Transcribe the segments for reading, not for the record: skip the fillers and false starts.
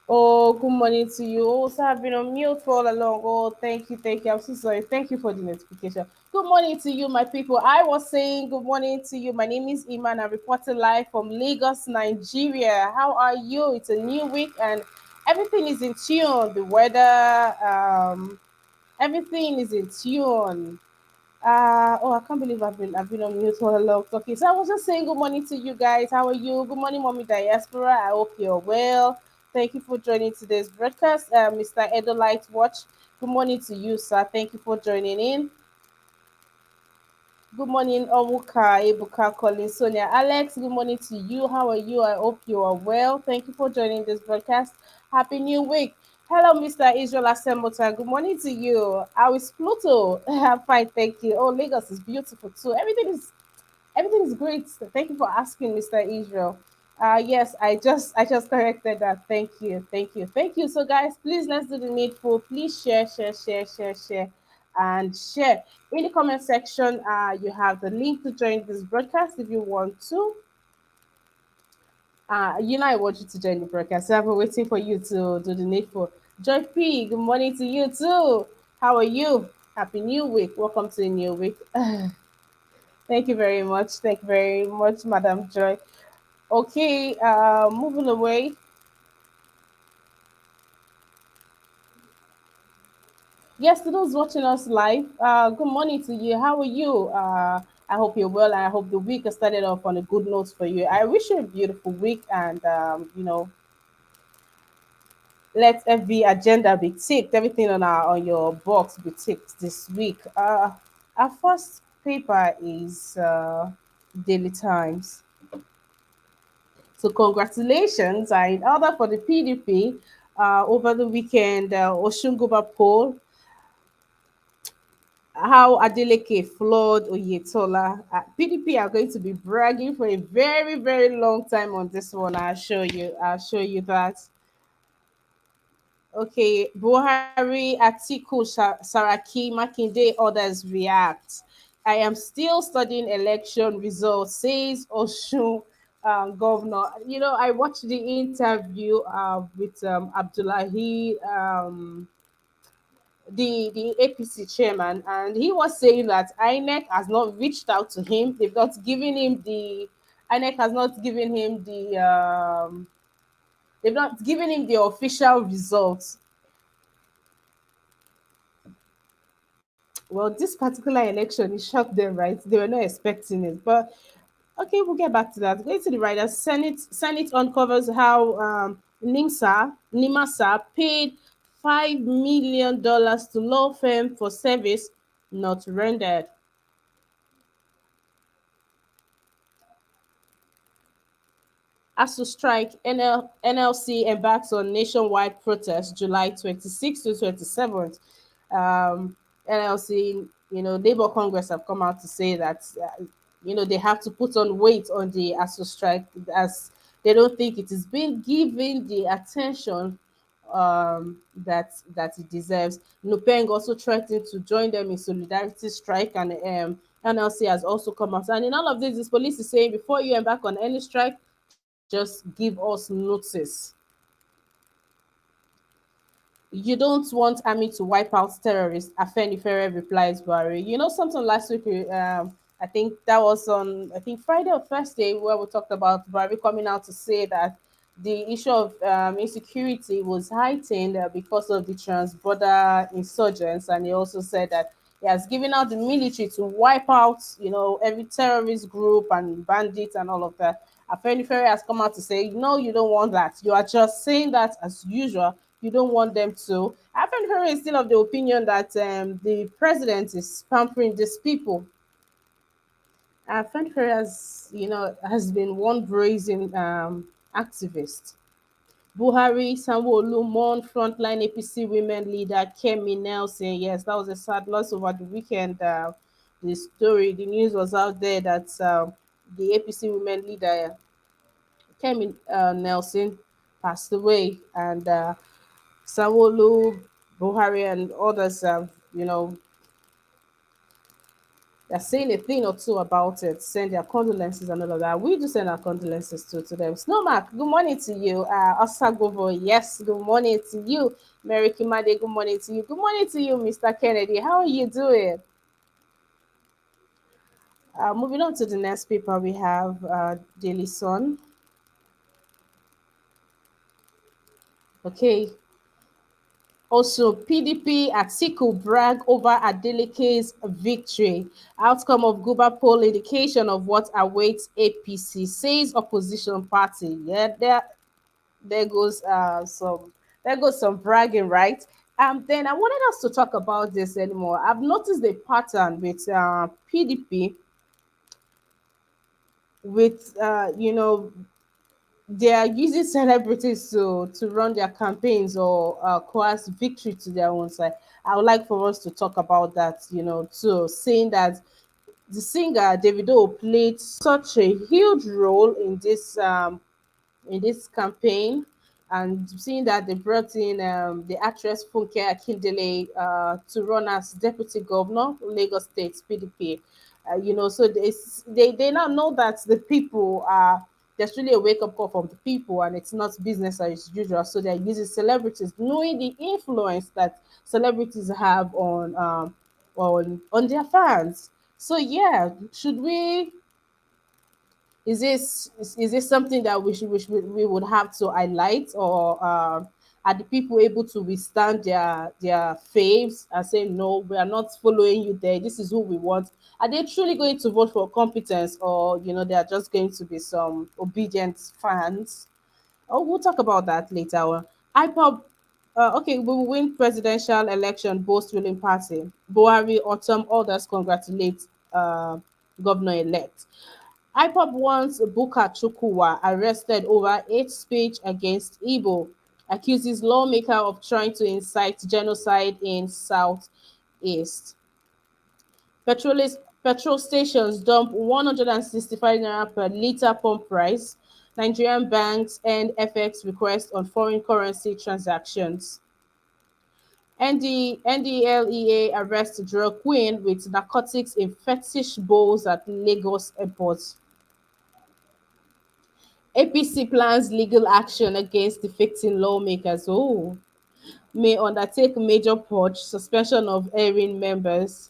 Oh, good morning to you. Oh, so I've been on mute for all along. Oh, thank you, thank you. I'm so sorry. Thank you for the notification. Good morning to you, my people. I was saying good morning to you. My name is Iman. I'm reporting live from Lagos, Nigeria. How are you? It's a new week and everything is in tune. The weather, everything is in tune. Oh, I can't believe I've been on mute for a long talking. So I was just saying good morning to you guys. How are you? Good morning, mommy diaspora. I hope you're well. Thank you for joining today's broadcast, Mr. Edolite Watch. Good morning to you, sir. Thank you for joining in. Good morning, Omuka, Ebuka, Colin, Sonia, Alex. Good morning to you. How are you? I hope you are well. Thank you for joining this broadcast. Happy New Week. Hello, Mr. Israel Asemota. Good morning to you. How is Pluto? I'm fine, thank you. Oh, Lagos is beautiful too. Everything is great. Thank you for asking, Mr. Israel. Yes, I just corrected that. Thank you. So guys, please let's do the needful. Please share, and share. In the comment section, you have the link to join this broadcast if you want to. I want you to join the broadcast. So I've been waiting for you to do the needful. Joy P, good morning to you too. How are you? Happy New Week. Welcome to a new week. Thank you very much. Thank you very much, Madam Joy. Okay, moving away. Yes, to those watching us live, good morning to you. How are you? I hope you're well, and I hope the week has started off on a good note for you. I wish you a beautiful week, and let every agenda be ticked. Everything on your box be ticked this week. Our first paper is Daily Times. So congratulations! In order for the PDP, over the weekend, Oshun poll how Adeleke floored Oyetola. PDP are going to be bragging for a very, very long time on this one. I'll show you. I'll show you that. Okay, Buhari, Atiku, Saraki, Makinde, others react. I am still studying election results, says Oshun governor. I watched the interview with Abdullahi. The APC chairman, and he was saying that INEC has not reached out to him. They've not given him the INEC has not given him they've not given him the official results. Well, this particular election it shocked them, right? They were not expecting it, but okay, we'll get back to that. Going to the writer, Senate uncovers how Nimasa paid $5 million to law firm for service not rendered. As to strike, NLC embarks on nationwide protest July 26th to 27th. NLC, Labour Congress have come out to say that, they have to put on weight on the ASU strike as they don't think it is being given the attention that it deserves. Nupeng also threatened to join them in solidarity strike, and NLC has also come out. And in all of this police is saying before you embark on any strike, just give us notice. You don't want army to wipe out terrorists. Afenifere replies Buhari. Something last week. I think that was on Friday or Thursday where we talked about Buhari coming out to say that the issue of insecurity was heightened because of the trans-border insurgents, and he also said that he has given out the military to wipe out, every terrorist group and bandits and all of that. Afenifere has come out to say, no, you don't want that. You are just saying that as usual. You don't want them to. Afenifere is still of the opinion that the president is pampering these people. Afenifere has been one brazen activist. Buhari, Sanwo-Olu mourn frontline APC women leader Kemi Nelson. Yes, that was a sad loss over the weekend. The news was out there that the APC women leader Kemi Nelson passed away, and Sanwo-Olu, Buhari, and others have, They're saying a thing or two about it, send their condolences and all of that. We do send our condolences to them. Snowmark, good morning to you. Osagovo, yes, good morning to you. Mary Kimade, good morning to you. Good morning to you, Mr. Kennedy. How are you doing? Moving on to the next paper, we have Daily Sun. Okay. Also, PDP Atiku brag over Adeleke's victory. Outcome of Guba poll indication of what awaits APC, says opposition party. Yeah, there goes some bragging, right? Then I wanted us to talk about this anymore. I've noticed a pattern with PDP with they are using celebrities to run their campaigns or coerce victory to their own side. I would like for us to talk about that, too, saying that the singer Davido played such a huge role in this campaign, and seeing that they brought in the actress Funke Akindele to run as deputy governor, Lagos State PDP. So they now know that the people are there's really a wake up call from the people, and it's not business as usual. So they're using celebrities, knowing the influence that celebrities have on their fans. So yeah, should we is this something that we would have to highlight, or are the people able to withstand their faves and say no, we are not following you there, this is who we want? Are they truly going to vote for competence, or they are just going to be some obedient fans? Oh, we'll talk about that later on. IPOB, okay, we will win presidential election, boast ruling party. Buhari, autumn, others congratulate governor-elect. IPOB wants Buka Chukwuwa arrested over hate speech against Igbo, accuses lawmaker of trying to incite genocide in Southeast. Petrol stations dump 165 naira per litre pump price. Nigerian banks and FX request on foreign currency transactions. NDLEA arrests drug queen with narcotics in fetish bowls at Lagos airport. APC plans legal action against defecting lawmakers. Oh, may undertake major purge, suspension of airing members.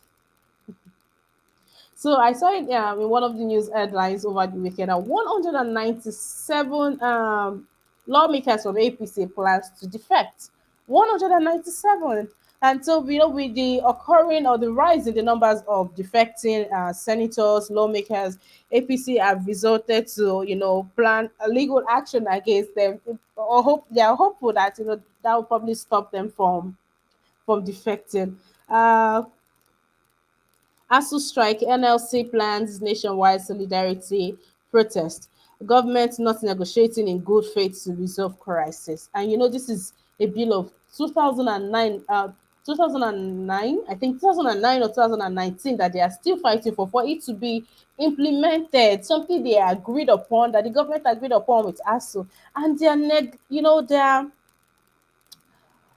So I saw it in one of the news headlines over the weekend that 197 lawmakers from APC plans to defect. 197. And so, with the occurring or the rise in the numbers of defecting senators, lawmakers, APC have resorted to, plan a legal action against them. Or they are hopeful that, that will probably stop them from defecting. Uh, ASU strike, NLC plans nationwide solidarity protest. Government not negotiating in good faith to resolve crisis. And this is a bill of 2009, 2009, I think 2009 or 2019 that they are still fighting for it to be implemented, something they agreed upon, that the government agreed upon with ASU. And they're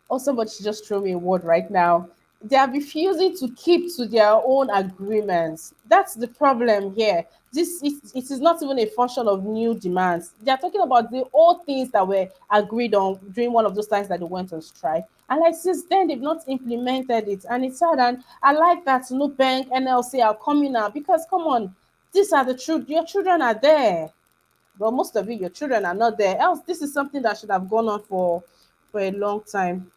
or somebody should just throw me a word right now. They are refusing to keep to their own agreements. That's the problem here. It is not even a function of new demands. They are talking about the old things that were agreed on during one of those times that they went on strike. And like since then, they've not implemented it. And it's sad. And I like that Nubank, NLC are coming out, because come on, these are the truth. Your children are there. But most of you, your children are not there. Else, this is something that should have gone on for a long time.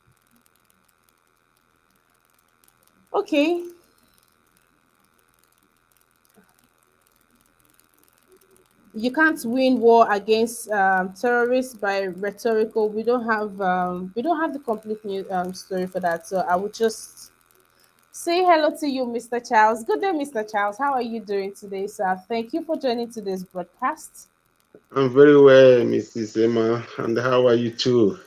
Okay, you can't win war against terrorists by rhetorical. We don't have the complete new story for that. So I would just say hello to you, Mr. Charles. Good day, Mr. Charles. How are you doing today, sir? Thank you for joining today's broadcast. I'm very well, Mrs. Emma, and how are you too?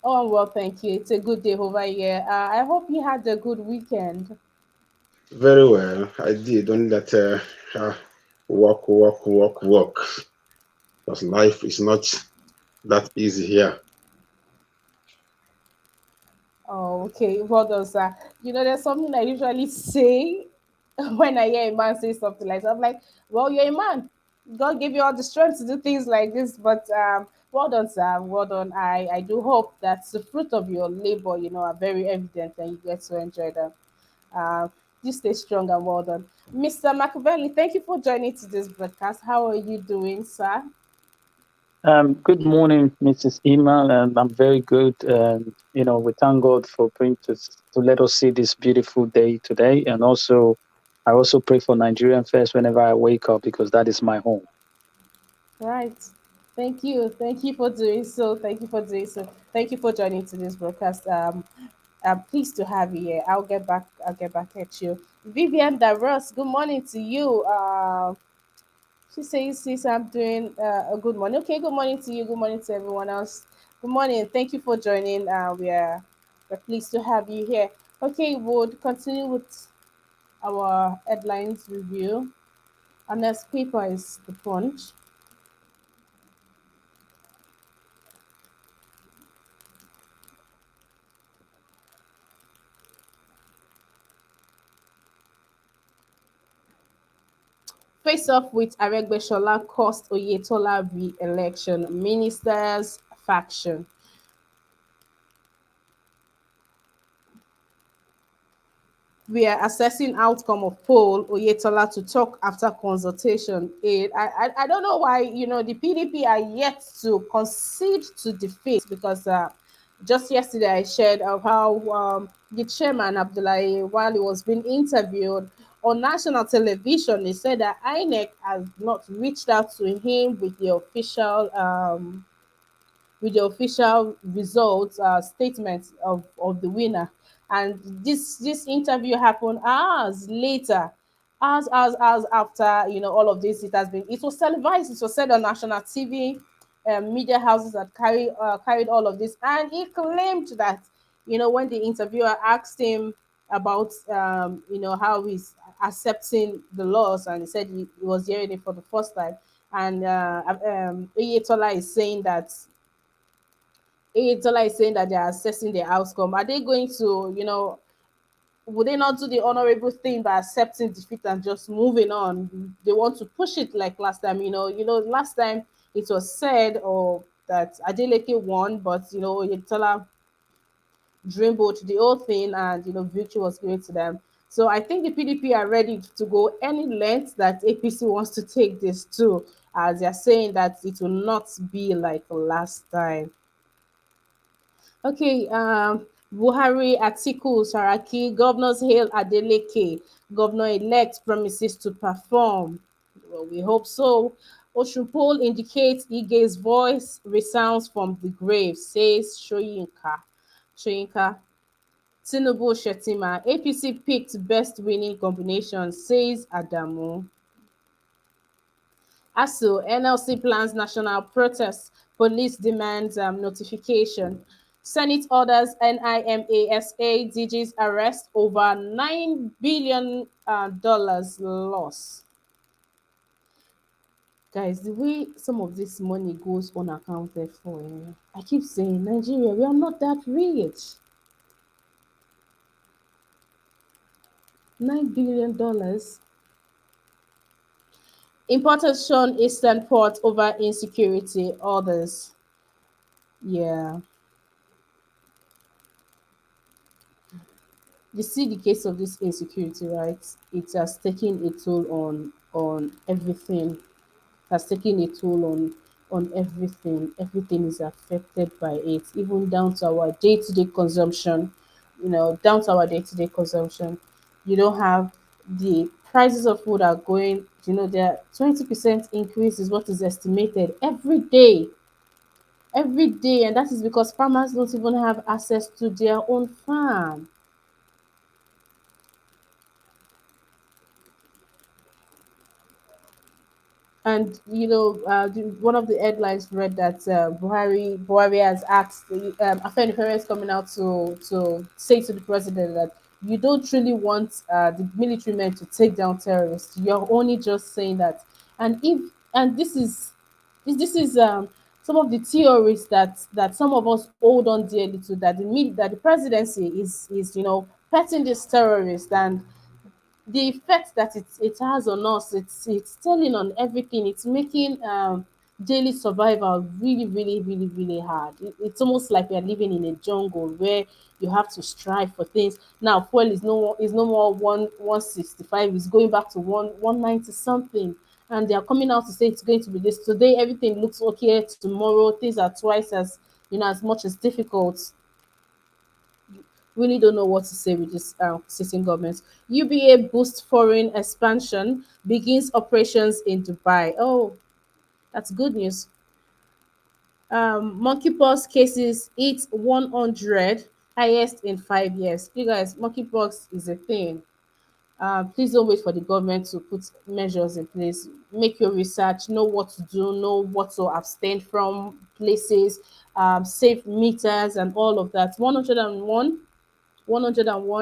Oh, I'm well, thank you. It's a good day over here. I hope you had a good weekend. Very well, I did. Only that work, work, work, work. Because life is not that easy here. Oh, okay. Well done, sir. There's something I usually say. when I hear a man say something like that, I'm like, well, you're a man. God gave you all the strength to do things like this. But well done, sir. Well done. I do hope that the fruit of your labor, are very evident and you get to enjoy them. Uh, you stay strong and well done. Mr. Machiavelli, thank you for joining today's broadcast. How are you doing, sir? Good morning, Mrs. Iman, and I'm very good. We thank God for bringing to let us see this beautiful day today. And also, I also pray for Nigerian first whenever I wake up because that is my home. Right. Thank you. Thank you for doing so. Thank you for doing so. Thank you for joining today's broadcast. I'm pleased to have you here. I'll get back at you. Vivian Daros, good morning to you. She says, sis, I'm doing a good morning. Okay, good morning to you. Good morning to everyone else. Good morning. Thank you for joining. We're pleased to have you here. Okay, we'll continue with our headlines review. Our next paper is The Punch. Face off with Aregbesola cost Oyetola re-election. Ministers faction. We are assessing outcome of poll. Oyetola to talk after consultation. I don't know why the PDP are yet to concede to defeat because just yesterday I shared of how the chairman Abdullahi, while he was being interviewed on national television, he said that INEC has not reached out to him with the official results statement of the winner. And this interview happened hours later, hours after all of this. It was televised, it was said on national TV. Media houses that carried all of this, and he claimed that when the interviewer asked him about how he's accepting the laws, and he said he was hearing it for the first time. And Oyetola is saying that Tola is saying that they are assessing the outcome. Are they going to, would they not do the honorable thing by accepting defeat and just moving on? They want to push it like last time. Last time it was said or that Adeleke won, but Tola dreamboat the whole thing, and victory was given to them. So I think the PDP are ready to go any length that APC wants to take this to, as they're saying that it will not be like last time. Okay, Buhari, Atiku, Saraki, governors hail Adeleke. Governor-elect promises to perform. Well, we hope so. Osun poll indicates Ige's voice resounds from the grave, says Shoyinka. Shoyinka. Tinubu Shetima. APC picked best winning combination, says Adamu. ASU, NLC plans national protest. Police demands notification. Senate orders NIMASA DG's arrest over $9 billion loss. Guys, the way some of this money goes unaccounted for, I keep saying, Nigeria, we are not that rich. $9 billion. Importers shun Eastern port over insecurity. Others. Yeah. You see the case of this insecurity, right? It has taken a toll on everything. It has taken a toll on everything. Everything is affected by it, even down to our day-to-day consumption. Down to our day-to-day consumption. You don't have the prices of food are going. There 20% increase is what is estimated every day, and that is because farmers don't even have access to their own farm. And one of the headlines read that Buhari has asked Afenifere is coming out to say to the president that you don't really want the military men to take down terrorists. You're only just saying that, and if and this is some of the theories that some of us hold on dearly to, that the presidency is petting this terrorist, and the effect that it has on us, it's telling on everything. It's making daily survival really, really, really, really hard. It's almost like we are living in a jungle where you have to strive for things. Now fuel is no more 165, it's going back to 190 something. And they are coming out to say it's going to be this today, everything looks okay, tomorrow things are twice as, as much as difficult. Really don't know what to say with this sitting government. UBA boosts foreign expansion, begins operations in Dubai. Oh, that's good news. Monkeypox cases hit 100, highest in 5 years. You guys, monkeypox is a thing. Please don't wait for the government to put measures in place. Make your research, know what to do, know what to abstain from places, safe meters, and all of that. 101,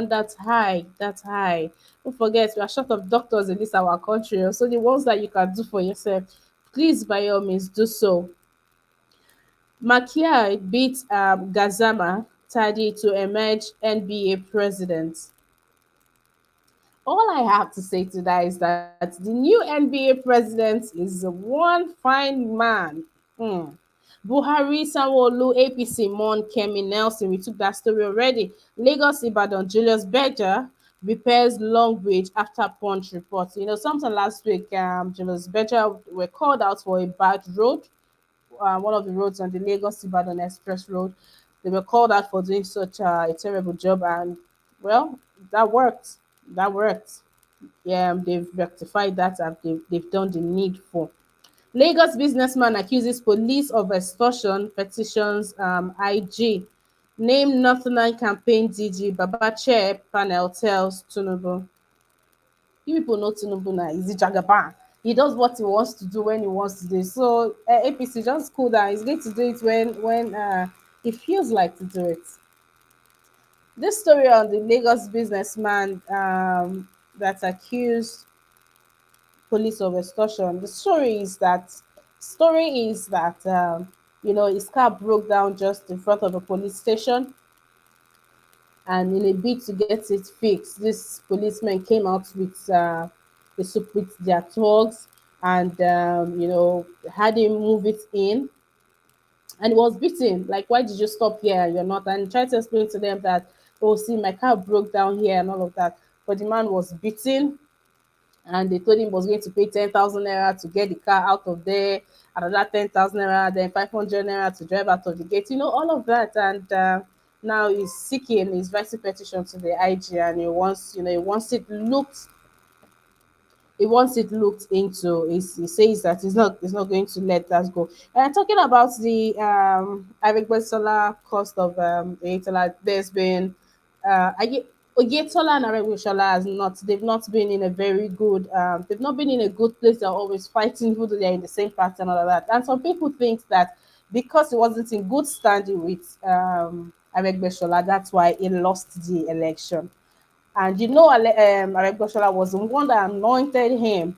that's high, that's high. Don't forget, we are short of doctors in this our country, so the ones that you can do for yourself, please by all means do so. Makia beat Gazama Tadi to emerge NBA president. All I have to say to that is that the new NBA president is one fine man. Hmm. Buhari, Sanwo-Olu, APC, Mon, Kemi, Nelson, we took that story already. Lagos, Ibadan, Julius Berger repairs long bridge after punch report. Sometime last week, Julius Berger were called out for a bad road, one of the roads on the Lagos Ibadan Express Road. They were called out for doing such a terrible job, and well, that worked. That worked. Yeah, they've rectified that, and they've done the needful. Lagos businessman accuses police of extortion, petitions IG. Name Northern Campaign DG, Baba Chair panel tells Tinubu. You people know Tinubu now, is it Jagaban? He does what he wants to do when he wants to do. So APC, just cool down. He's going to do it when he feels like to do it. This story on the Lagos businessman that accused police of extortion. The story is that his car broke down just in front of a police station, and in a bid to get it fixed, this policemen came out with their thugs, and had him move it in, and he was beaten. Like, why did you stop here? You're not. And tried to explain to them that, oh, see, my car broke down here and all of that. But the man was beaten, and they told him he was going to pay 10,000 naira to get the car out of there, another 10,000 naira, then 500 naira to drive out of the gate, all of that. And now he's seeking, he's writing petition to the IG, and he wants it looked into. He says that he's not going to let that go. And talking about the Aregbesola cost of Oyetola, there's been Oyetola and Aregbesola they've not been in a very good they've not been in a good place. They're always fighting, even though they're in the same party and all of that. And some people think that because he wasn't in good standing with Aregbesola, that's why he lost the election. And Aregbesola was the one that anointed him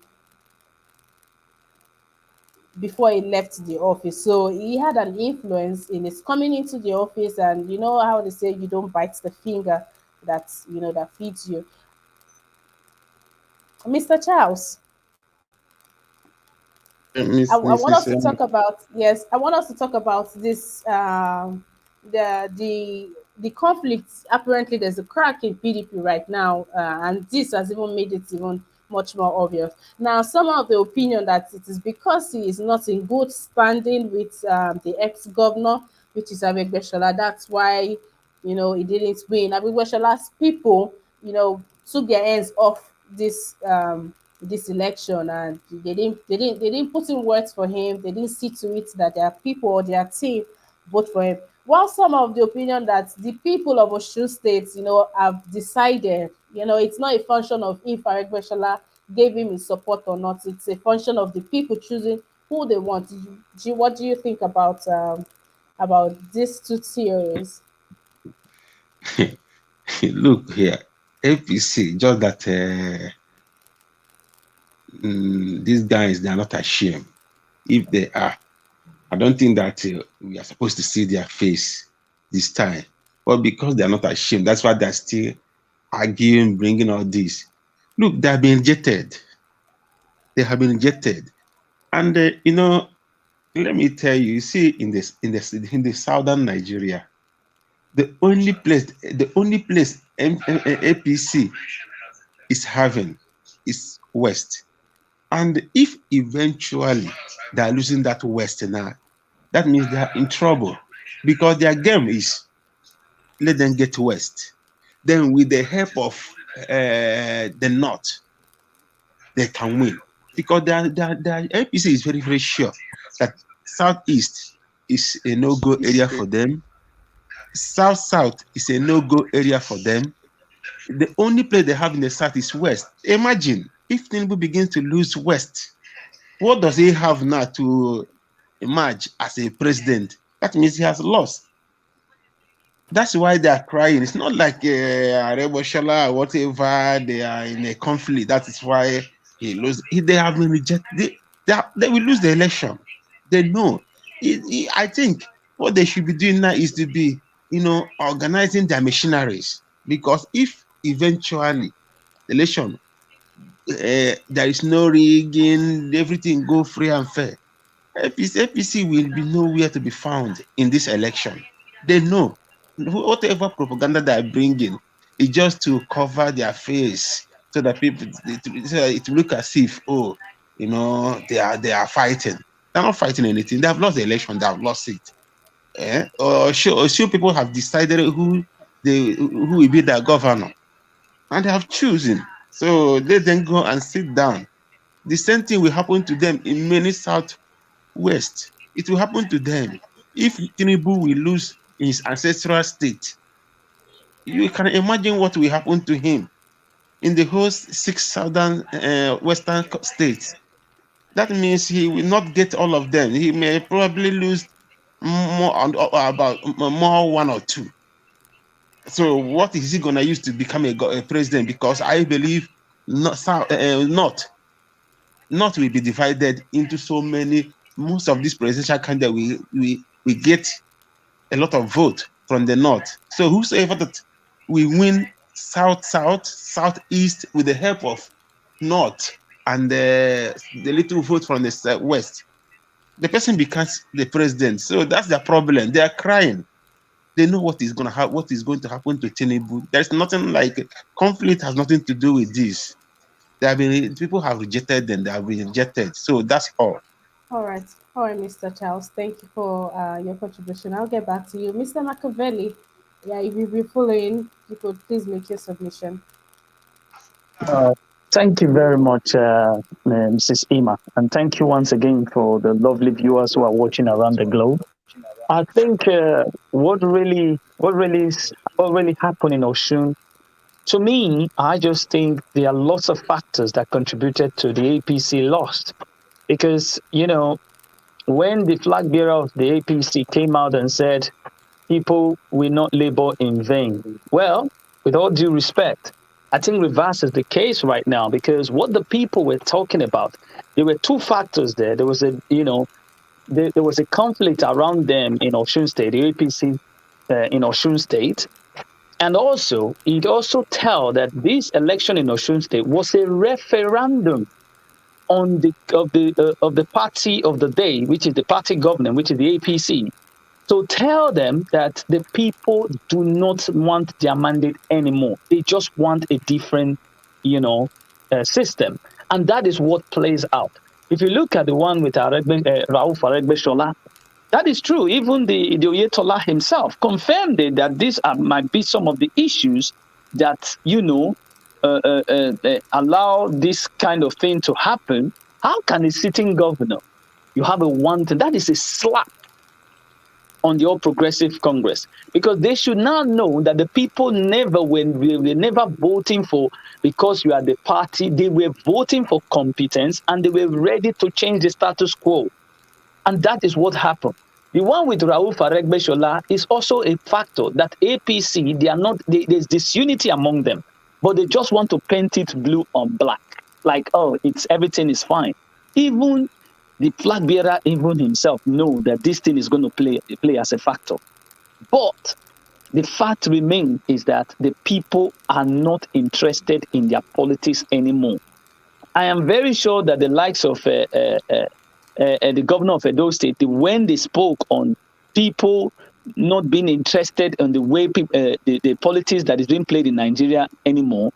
before he left the office. So he had an influence in his coming into the office. And you know how they say you don't bite the finger that feeds you. Mr. Charles, I Miss want us Mrs. to talk about, yes, I want us to talk about this the conflict. Apparently there's a crack in PDP right now, and this has even made it even much more obvious. Now, some of the opinion that it is because he is not in good standing with the ex-governor, which is Abegbeshola. That's why he didn't win. Abegbeshola's people took their hands off this election, and they didn't put in words for him. They didn't see to it that their people or their team vote for him. While some of the opinion that the people of Osun State, have decided, it's not a function of if Aregbesola gave him his support or not. It's a function of the people choosing who they want. What do you think about these two theories? Look here, APC, just that these guys, they are not ashamed. If they are, I don't think that we are supposed to see their face this time. But because they are not ashamed, that's why they're still arguing, bringing all this. Look, they have been rejected. They have been rejected. And let me tell you, you see, in the southern Nigeria, the only place APC is having is West. And if eventually they are losing that West now, that means they are in trouble because their game is let them get West. Then, with the help of the North, they can win because their APC is very, very sure that Southeast is a no-go area for them. South is a no-go area for them. The only place they have in the South is West. Imagine if Tinubu begins to lose West, what does he have now to emerge as a president? That means he has lost. That's why they are crying. It's not like Areboshala or whatever. They are in a conflict. That is why he lose. They have been rejected. They will lose the election. They know. I think what they should be doing now is to be, organizing their machineries. Because if eventually the election, there is no rigging, everything go free and fair, APC will be nowhere to be found in this election. They know whatever propaganda they are bringing is just to cover their face so that it look as if, they are fighting. They're not fighting anything. They have lost the election. They have lost it. Or sure, people have decided who will be their governor, and they have chosen. So let them go and sit down. The same thing will happen to them in many Southwest. It will happen to them. If Tinubu will lose his ancestral state, you can imagine what will happen to him in the whole 6 southern western states. That means he will not get all of them. He may probably lose about more one or two. So what is he going to use to become a president? Because I believe not will be divided into so many. Most of these presidential candidates we get a lot of vote from the north. So whosoever that we win southeast with the help of north and the little vote from the west, the person becomes the president. So that's the problem. They are crying. They know what is going to happen to Tinubu. There's nothing like conflict has nothing to do with this. People have rejected them. They have been rejected. So that's all. All right, Mr. Charles. Thank you for your contribution. I'll get back to you, Mr. Machiavelli. Yeah, if you've been following, you could please make your submission. Uh, Thank you very much, Mrs. Ima, and thank you once again for the lovely viewers who are watching around the globe. I think what really happened in Oshun. To me, I just think there are lots of factors that contributed to the APC loss. Because, when the flag bearer of the APC came out and said, people will not labor in vain. Well, with all due respect, I think reverse is the case right now, because what the people were talking about, there were two factors there. There was there was a conflict around them in Osun State, the APC in Osun State. And also, it also tell that this election in Osun State was a referendum on the party of the day, which is the party government, which is the APC, to tell them that the people do not want their mandate anymore. They just want a different, system, and that is what plays out. If you look at the one with Rauf Aregbesola, that is true. Even the Oyetola himself confirmed it, that these might be some of the issues that allow this kind of thing to happen. How can a sitting governor, you have a one thing that is a slap on the All Progressive Congress, because they should now know that the people were never voting for because you are the party. They were voting for competence, and they were ready to change the status quo. And that is what happened. The one with Rauf Aregbesola is also a factor that APC, there's disunity among them, but they just want to paint it blue on black. Like, everything is fine. Even the flag bearer, even himself, know that this thing is going to play as a factor. But The fact remains is that the people are not interested in their politics anymore. I am very sure that the likes of the governor of Edo State, when they spoke on people not being interested in the way the politics that is being played in Nigeria anymore,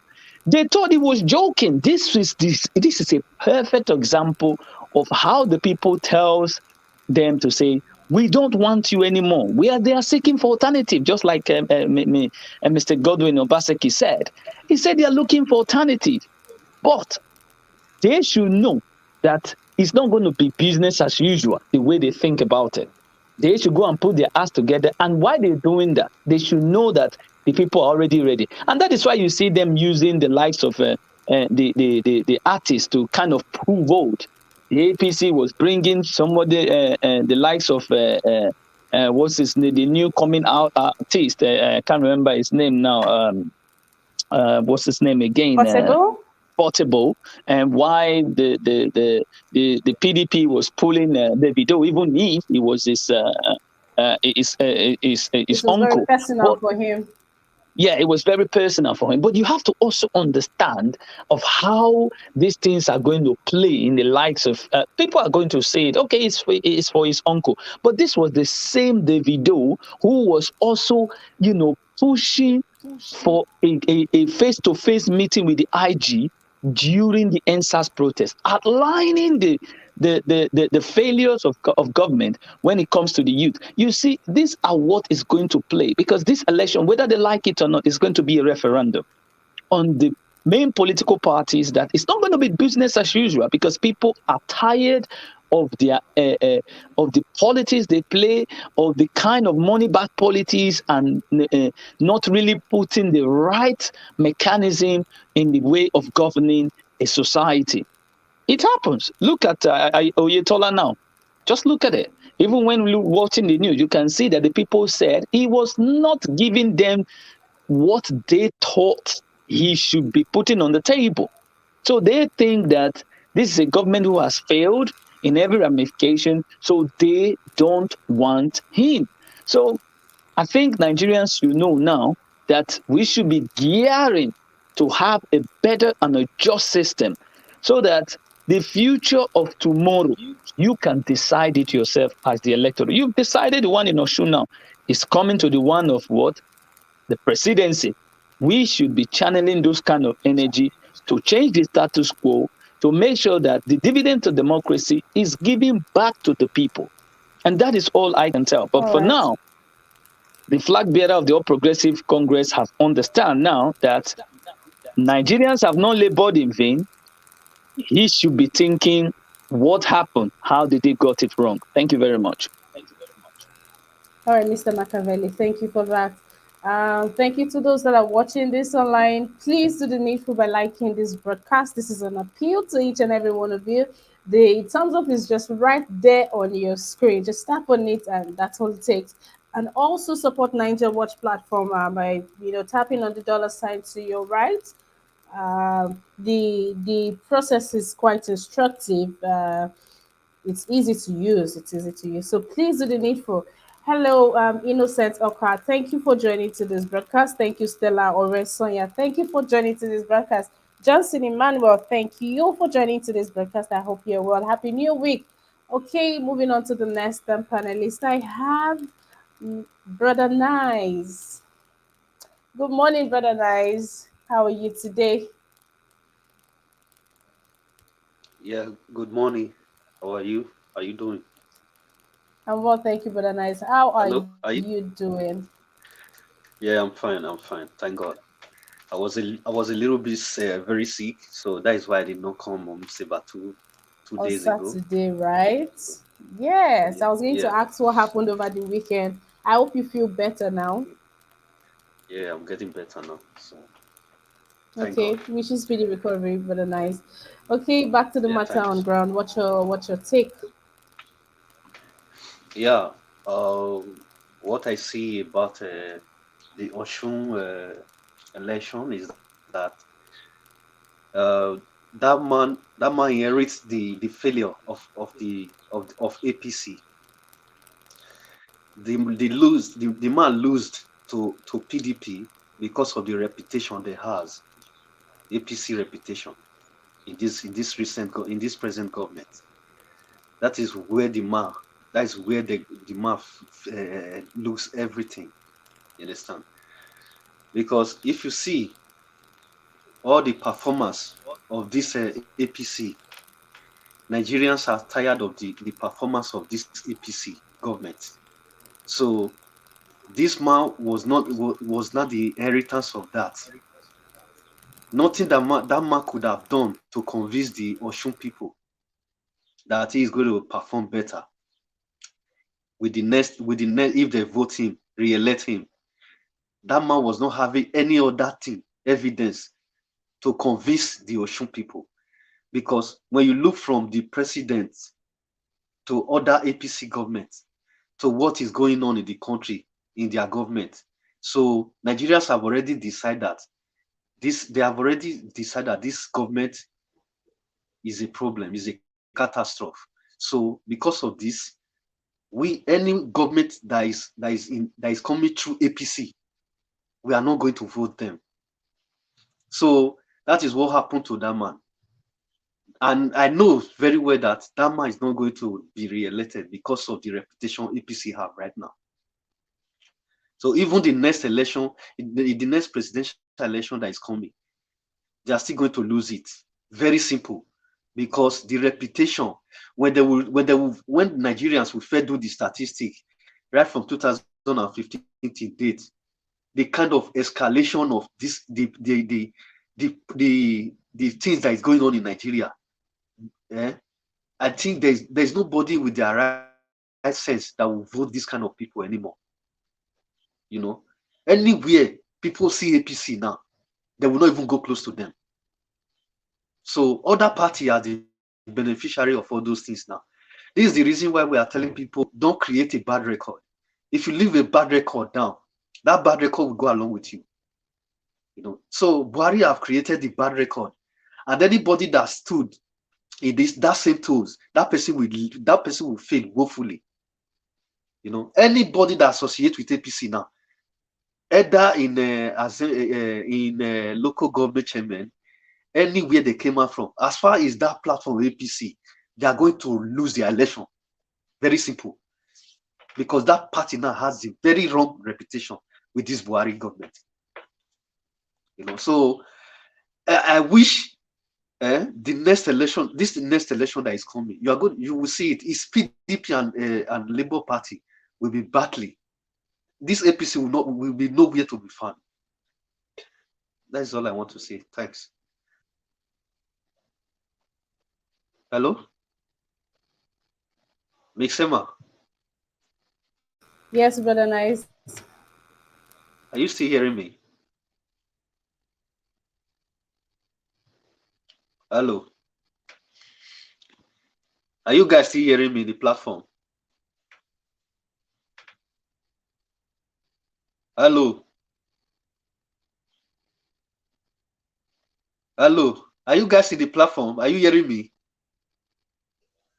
they thought he was joking. This is a perfect example of how the people tells them to say, we don't want you anymore. They are seeking for alternative, just like Mr. Godwin Obaseki said. He said they are looking for alternative, but they should know that it's not going to be business as usual the way they think about it. They should go and put their ass together. And why they're doing that, they should know that the people are already ready. And that is why you see them using the likes of the artists to kind of prove vote. The APC was bringing somebody, the likes of what's his name, the new coming out artist. I can't remember his name now. What's his name again? Possible? Portable, and why the PDP was pulling Davido, even if he was his It was very uncle. personal But for him. yeah, it was very personal for him. But you have to also understand of how these things are going to play in the likes of people are going to say it. Okay, it's for his uncle, but this was the same Davido who was also, pushing for a face-to-face meeting with the IG during the NSAS protest, outlining the failures of government when it comes to the youth. You see, these are what is going to play, because this election, whether they like it or not, is going to be a referendum on the main political parties. That it's not going to be business as usual, because people are tired of their of the politics they play, of the kind of money back politics, and not really putting the right mechanism in the way of governing a society. It happens. Look at Oyetola now. Just look at it. Even when watching the news, you can see that the people said he was not giving them what they thought he should be putting on the table. So they think that this is a government who has failed in every ramification, so they don't want him. So I think Nigerians should know now that we should be gearing to have a better and a just system, so that the future of tomorrow, you can decide it yourself as the electorate. You've decided the one in OSUN now is coming to the one of what? The presidency. We should be channeling those kind of energy to change the status quo, to make sure that the dividend of democracy is given back to the people. And that is all I can tell. But All for right. now, the flag bearer of the All Progressive Congress have understand now that Nigerians have not labored in vain. He should be thinking, what happened? How did they got it wrong? Thank you very much. All right, Mr. Machiavelli, thank you for that. Thank you to those that are watching this online. Please do the needful by liking this broadcast. This is an appeal to each and every one of you. The thumbs up is just right there on your screen. Just tap on it, and that's all it takes. And also support Niger Watch platform by tapping on the dollar sign to your right. The process is quite instructive. It's easy to use. It's easy to use. So please do the needful. Hello, Innocent Okra. Thank you for joining to this broadcast. Thank you, Stella Ore Sonia. Thank you for joining to this broadcast. Johnson Emmanuel, thank you for joining to this broadcast. I hope you're well. Happy New Week. Okay, moving on to the next panelist. I have Brother Nice. Good morning, Brother Nice. How are you today? Yeah, good morning. How are you? How are you doing? I'm well, thank you, Brother Nice. How are Hello? you doing? Yeah, I'm fine. I'm fine. Thank God. I was a little bit very sick, so that is why I did not come on Saber two On days ago. Saturday, right? Yes, Yeah, I was going to yeah, ask what happened over the weekend. I hope you feel better now. yeah. I'm getting better now. So thank Okay, God. which is speedy recovery, but nice. Okay, back to the Yeah, matter thank you. on ground. What's your take? Yeah. What I see about the Oshun election is that uh, that man inherits the failure of APC. The man lost to PDP because of the reputation they has, APC reputation in this present government. That is where the man that is where the man looks everything. You understand? Because if you see all the performance of this APC, Nigerians are tired of the performance of this APC government. So this man was not the inheritance of that. Nothing that man could have done to convince the OSUN people that he is going to perform better with the next if they vote him, re-elect him. That man was not having any other thing, evidence to convince the OSUN people. Because when you look from the president to other APC governments to what is going on in the country, in their government, so Nigerians have already decided that this government is a problem, is a catastrophe. So because of this, any government that is coming through APC, we are not going to vote them. So that is what happened to that man. And I know very well that that man is not going to be re-elected because of the reputation APC have right now. So even the next election, the next presidential election that is coming, they are still going to lose it. Very simple. Because the reputation, when Nigerians will first do the statistic, right from 2015 to date, the kind of escalation of this, the things that is going on in Nigeria, I think there's nobody with their right sense that will vote this kind of people anymore. You know, anywhere people see APC now, they will not even go close to them. So other party are the beneficiary of all those things now. This is the reason why we are telling people, don't create a bad record. If you leave a bad record down, that bad record will go along with you. You know, so Buhari have created the bad record, and anybody that stood in that same tools, that person will fail woefully. You know, anybody that associates with APC now, either in local government chairman, anywhere they came out from, as far as that platform APC, they are going to lose their election. Very simple. Because that party now has a very wrong reputation with this Buhari government. You know, so I wish the next election that is coming, you will see it. It's PDP and Labour Party will be battling. This APC will be nowhere to be found. That's all I want to say. Thanks. Hello? Mixema, Yes, brother, nice. are you still hearing me? Hello? Are you guys still hearing me, the platform? Hello? Hello? Are you guys in the platform? Are you hearing me?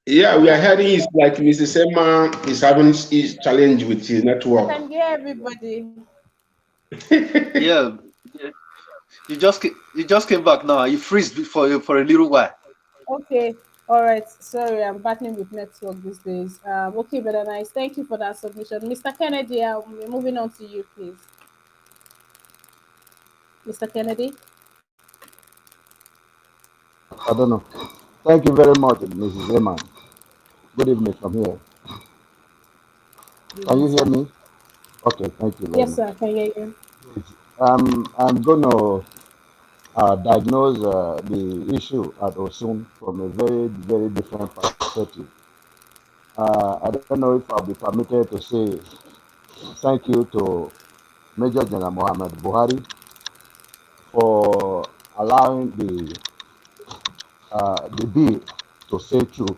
Yeah, we are hearing it's like Mr. Sema is having his challenge with his I network. can hear everybody. Yeah. You just came back now. You freeze for a little while. Okay. All right. Sorry, I'm battling with network these days. Okay, brother, nice. Thank you for that submission. Mr. Kennedy, I'm moving on to you, please. Mr. Kennedy? I don't know. Thank you very much, Mrs. Eman. Good evening from here. Can you hear me? Okay, thank you very Yes, much. sir. I can hear you. I'm going to diagnose the issue at OSUN from a very, very different perspective. I don't know if I'll be permitted to say thank you to Major General Mohammed Buhari for allowing the bill to stay through.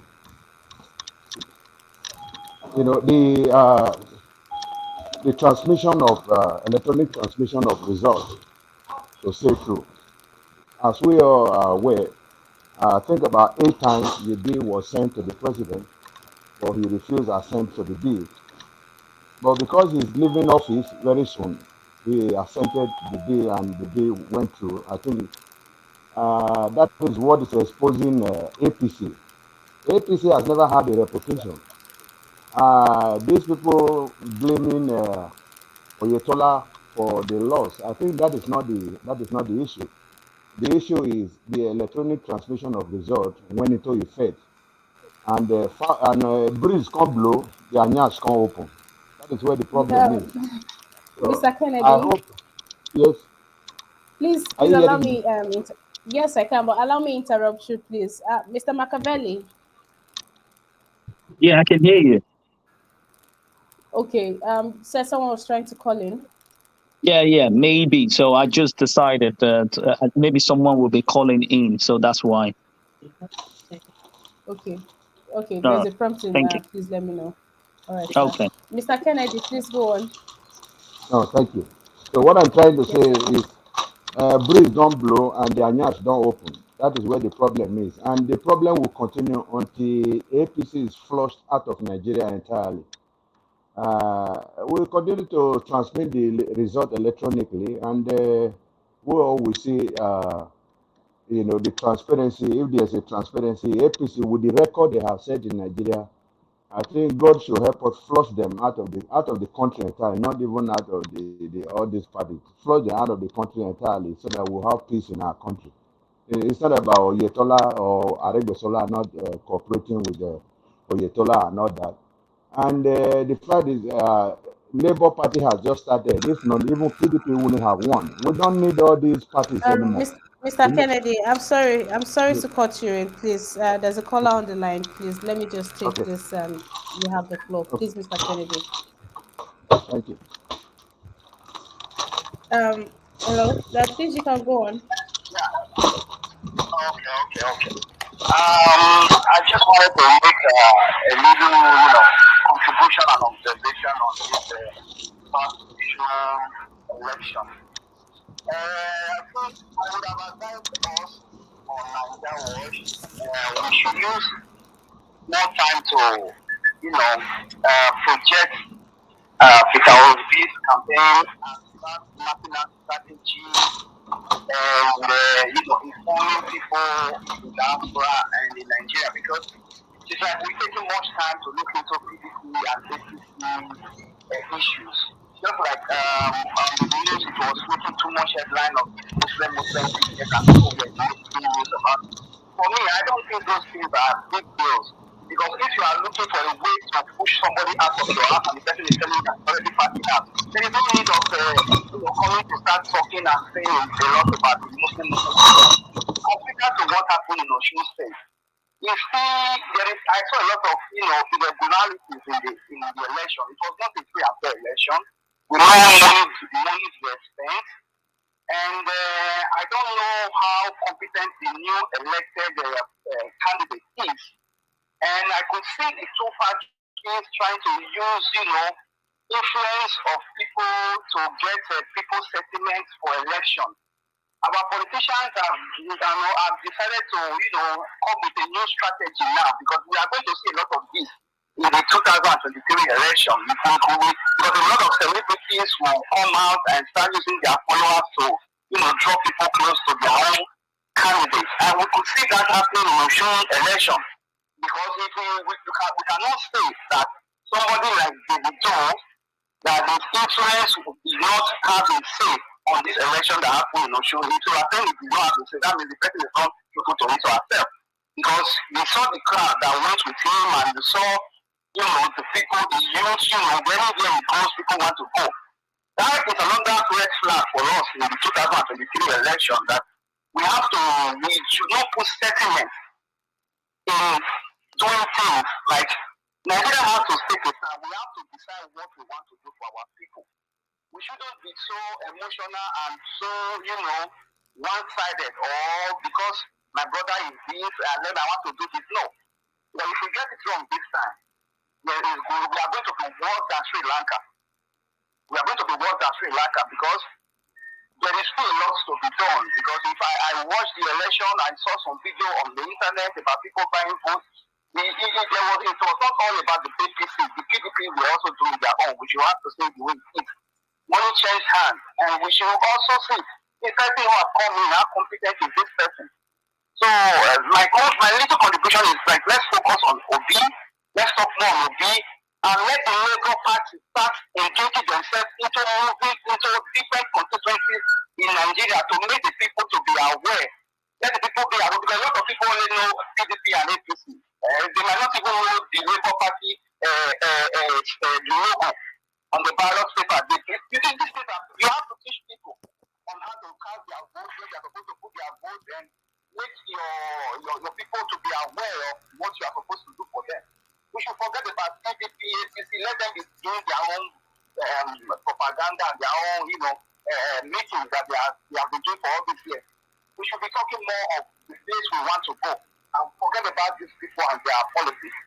You know, the transmission of electronic transmission of results to stay through. As we all are aware, I think about 8 times the bill was sent to the president, but he refused assent to the bill. But because he's leaving office very soon, he assented to the bill and the bill went through. I think that is what is exposing APC. APC has never had a reputation. These people blaming Oyetola for the loss. I think that is not the issue. The issue is the electronic transmission of result went into effect, and breeze can't blow, the anyas can't open. That is where the problem Uh, is. So Mr. I Kennedy, hope, yes. Are please you allow hearing me? me. Yes, I can, but allow me interrupt you, please. Mr. Machiavelli. Yeah, I can hear you. Okay. Said someone was trying to call in. Yeah, maybe. So I just decided that maybe someone will be calling in, so that's why. Okay. Okay. There's Uh, a prompting. thank you. Please let me know. All right, sir. Okay. Mr. Kennedy, please go on. No, thank you. So what I'm trying to Yes, say sir. is breeze don't blow and the anyas don't open. That is where the problem is. And the problem will continue until APC is flushed out of Nigeria entirely. We'll continue to transmit the result electronically, and we all will see, the transparency. If there's a transparency, APC with the record they have set in Nigeria, I think God should help us flush them out of the country entirely, not even out of the all these parties. Flush them out of the country entirely, so that we'll have peace in our country. It's not about Oyetola or Aregbesola not cooperating with Oyetola and all that. And the fact is, Labour Party has just started. If not, even PDP wouldn't have won. We don't need all these parties anymore. Mr. We need, Kennedy, I'm sorry. I'm sorry yes, to cut you in, please. There's a caller on the line. Please let me just take okay, this. You have the floor, okay, please, Mr. Kennedy. thank you. Um, Hello. Please, you can go on. Okay. I just wanted to make a little, contribution and observation on this past election. I think I would have advised us on Nigeria Watch, we should use more time to, project Peter Obi's campaign and start mapping out strategy and informing people in diaspora and in Nigeria because it's like we're taking much time to look into PDP and APC issues. Just like the news, it was making too much headline of Muslim tickets and people were making news about it. For me, I don't think those things are big deals. Because if you are looking for a way to push somebody out of your house and the person is telling you that already passing out, there is no need of coming to start talking and saying a lot about the Muslim because compared to what happened in Osun State, you see, I saw a lot of irregularities in the election. It was not a free and fair election. We know monies were spent, and I don't know how competent the new elected candidate is. And I could see the two parties trying to use, influence of people to get people's sentiments for election. Our politicians have decided to, come with a new strategy now because we are going to see a lot of this in the 2023 election. Because a lot of celebrities will come out and start using their followers to, draw people close to their own candidates. And we could see that happening in the election. Because if we cannot say that somebody like David Jones, that the influence did not have a say on this election that happened in Osun. So I think it did not have a say. That means the person is not looking to it herself. Because we saw the crowd that went with him and we saw, the people, the youth, anywhere he goes, people want to go. That is another red flag for us in the 2023 election that we should not put sentiment in doing things like Nigeria has to take a stand. We have to decide what we want to do for our people. We shouldn't be so emotional and so, one-sided or because my brother is this and then I want to do this. No. But if we get it wrong this time, we are going to be worse than Sri Lanka. We are going to be worse than Sri Lanka because there is still lots to be done. Because if I watched the election, I saw some video on the internet about people buying votes. It was not all about the PPC. The PDP were also doing their own, which you have to say the way it is. money change hands. And we should also see the person who has come in, how competent is this person. So my little contribution is like, let's focus on Obi, let's talk more on Obi, and let the Labour Party start engaging themselves into moving into different constituencies in Nigeria to make the people to be aware. Let the people be aware, because a lot of people only know PDP and APC. They might not even know the Labour Party the logo on the ballot paper. Using this paper, you have to teach people on how to cast their vote, where they are supposed to put their vote, and make your people to be aware of what you are supposed to do for them. We should forget about PDP, APC, let them be doing their own propaganda and their own, meetings that they have been doing for all these years. We should be talking more of the place we want to go and forget about these people and their policies,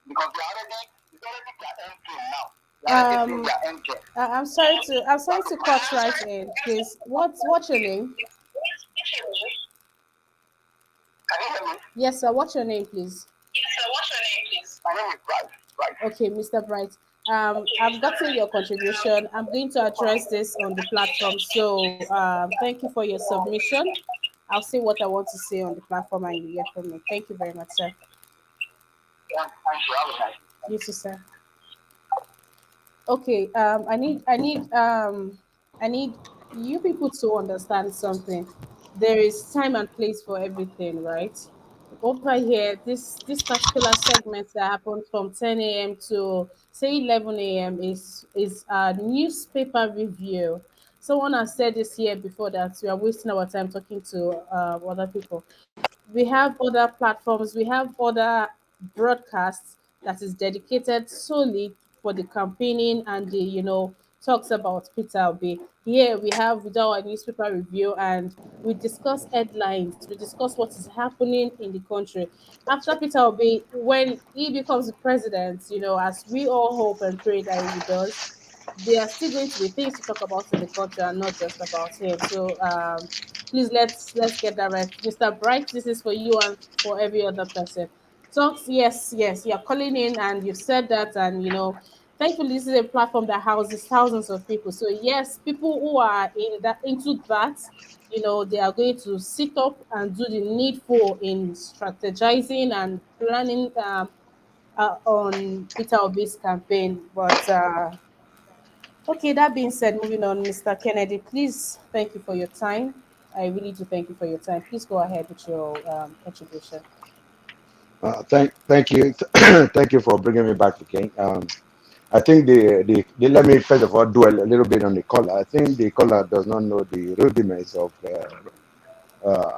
because it's already their end game now. They are already playing Um, their end game. I'm sorry to cut right in, please. What's your name? Can you hear me? Yes, sir. What's your name, please? Yes, sir. What's your name, please? My name is Bright. Bright. Okay, Mr. Bright. I've gotten your contribution. I'm going to address this on the platform. So thank you for your submission. I'll see what I want to say on the platform and you hear from me. Thank you very much, sir. Yeah, thank you. Have a nice day. You too, sir. Okay, I need you people to understand something. There is time and place for everything, right? Over here, this particular segment that happens from 10 a.m. to say 11 a.m. is a newspaper review. Someone has said this here before that we are wasting our time talking to other people. We have other platforms, we have other broadcasts that is dedicated solely for the campaigning and the talks about Peter Obi. Here we have with our newspaper review and we discuss headlines, we discuss what is happening in the country. After Peter Obi, when he becomes the president, as we all hope and pray that he does, there are still going to be things to talk about in the country and not just about him. So please let's get that right. Mr. Bright, this is for you and for every other person. Talks, yes, yes, you're calling in and you've said that, and thankfully this is a platform that houses thousands of people. So yes, people who are into that, they are going to sit up and do the needful in strategizing and planning on Peter Obi's campaign. But okay, that being said, moving on, Mr. Kennedy, please thank you for your time. I really do thank you for your time. Please go ahead with your contribution. Thank you, thank you for bringing me back again. I think let me first of all dwell a little bit on the caller. I think the caller does not know the rudiments of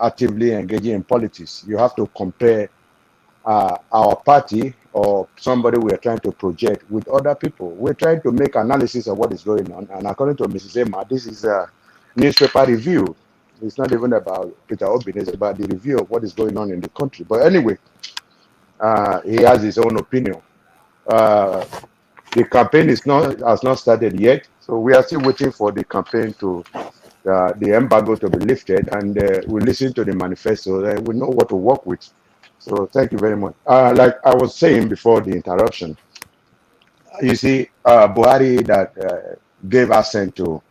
actively engaging in politics. You have to compare our party or somebody we are trying to project with other people. We're trying to make analysis of what is going on. And according to Mrs. Emma, this is a newspaper review. It's not even about Peter Obin, it's about the review of what is going on in the country. But anyway, he has his own opinion. Uh, the campaign has not started yet, so we are still waiting for the campaign to the embargo to be lifted, and we listen to the manifesto. We know what to work with. So thank you very much. Like I was saying before the interruption, you see, Buhari that gave assent to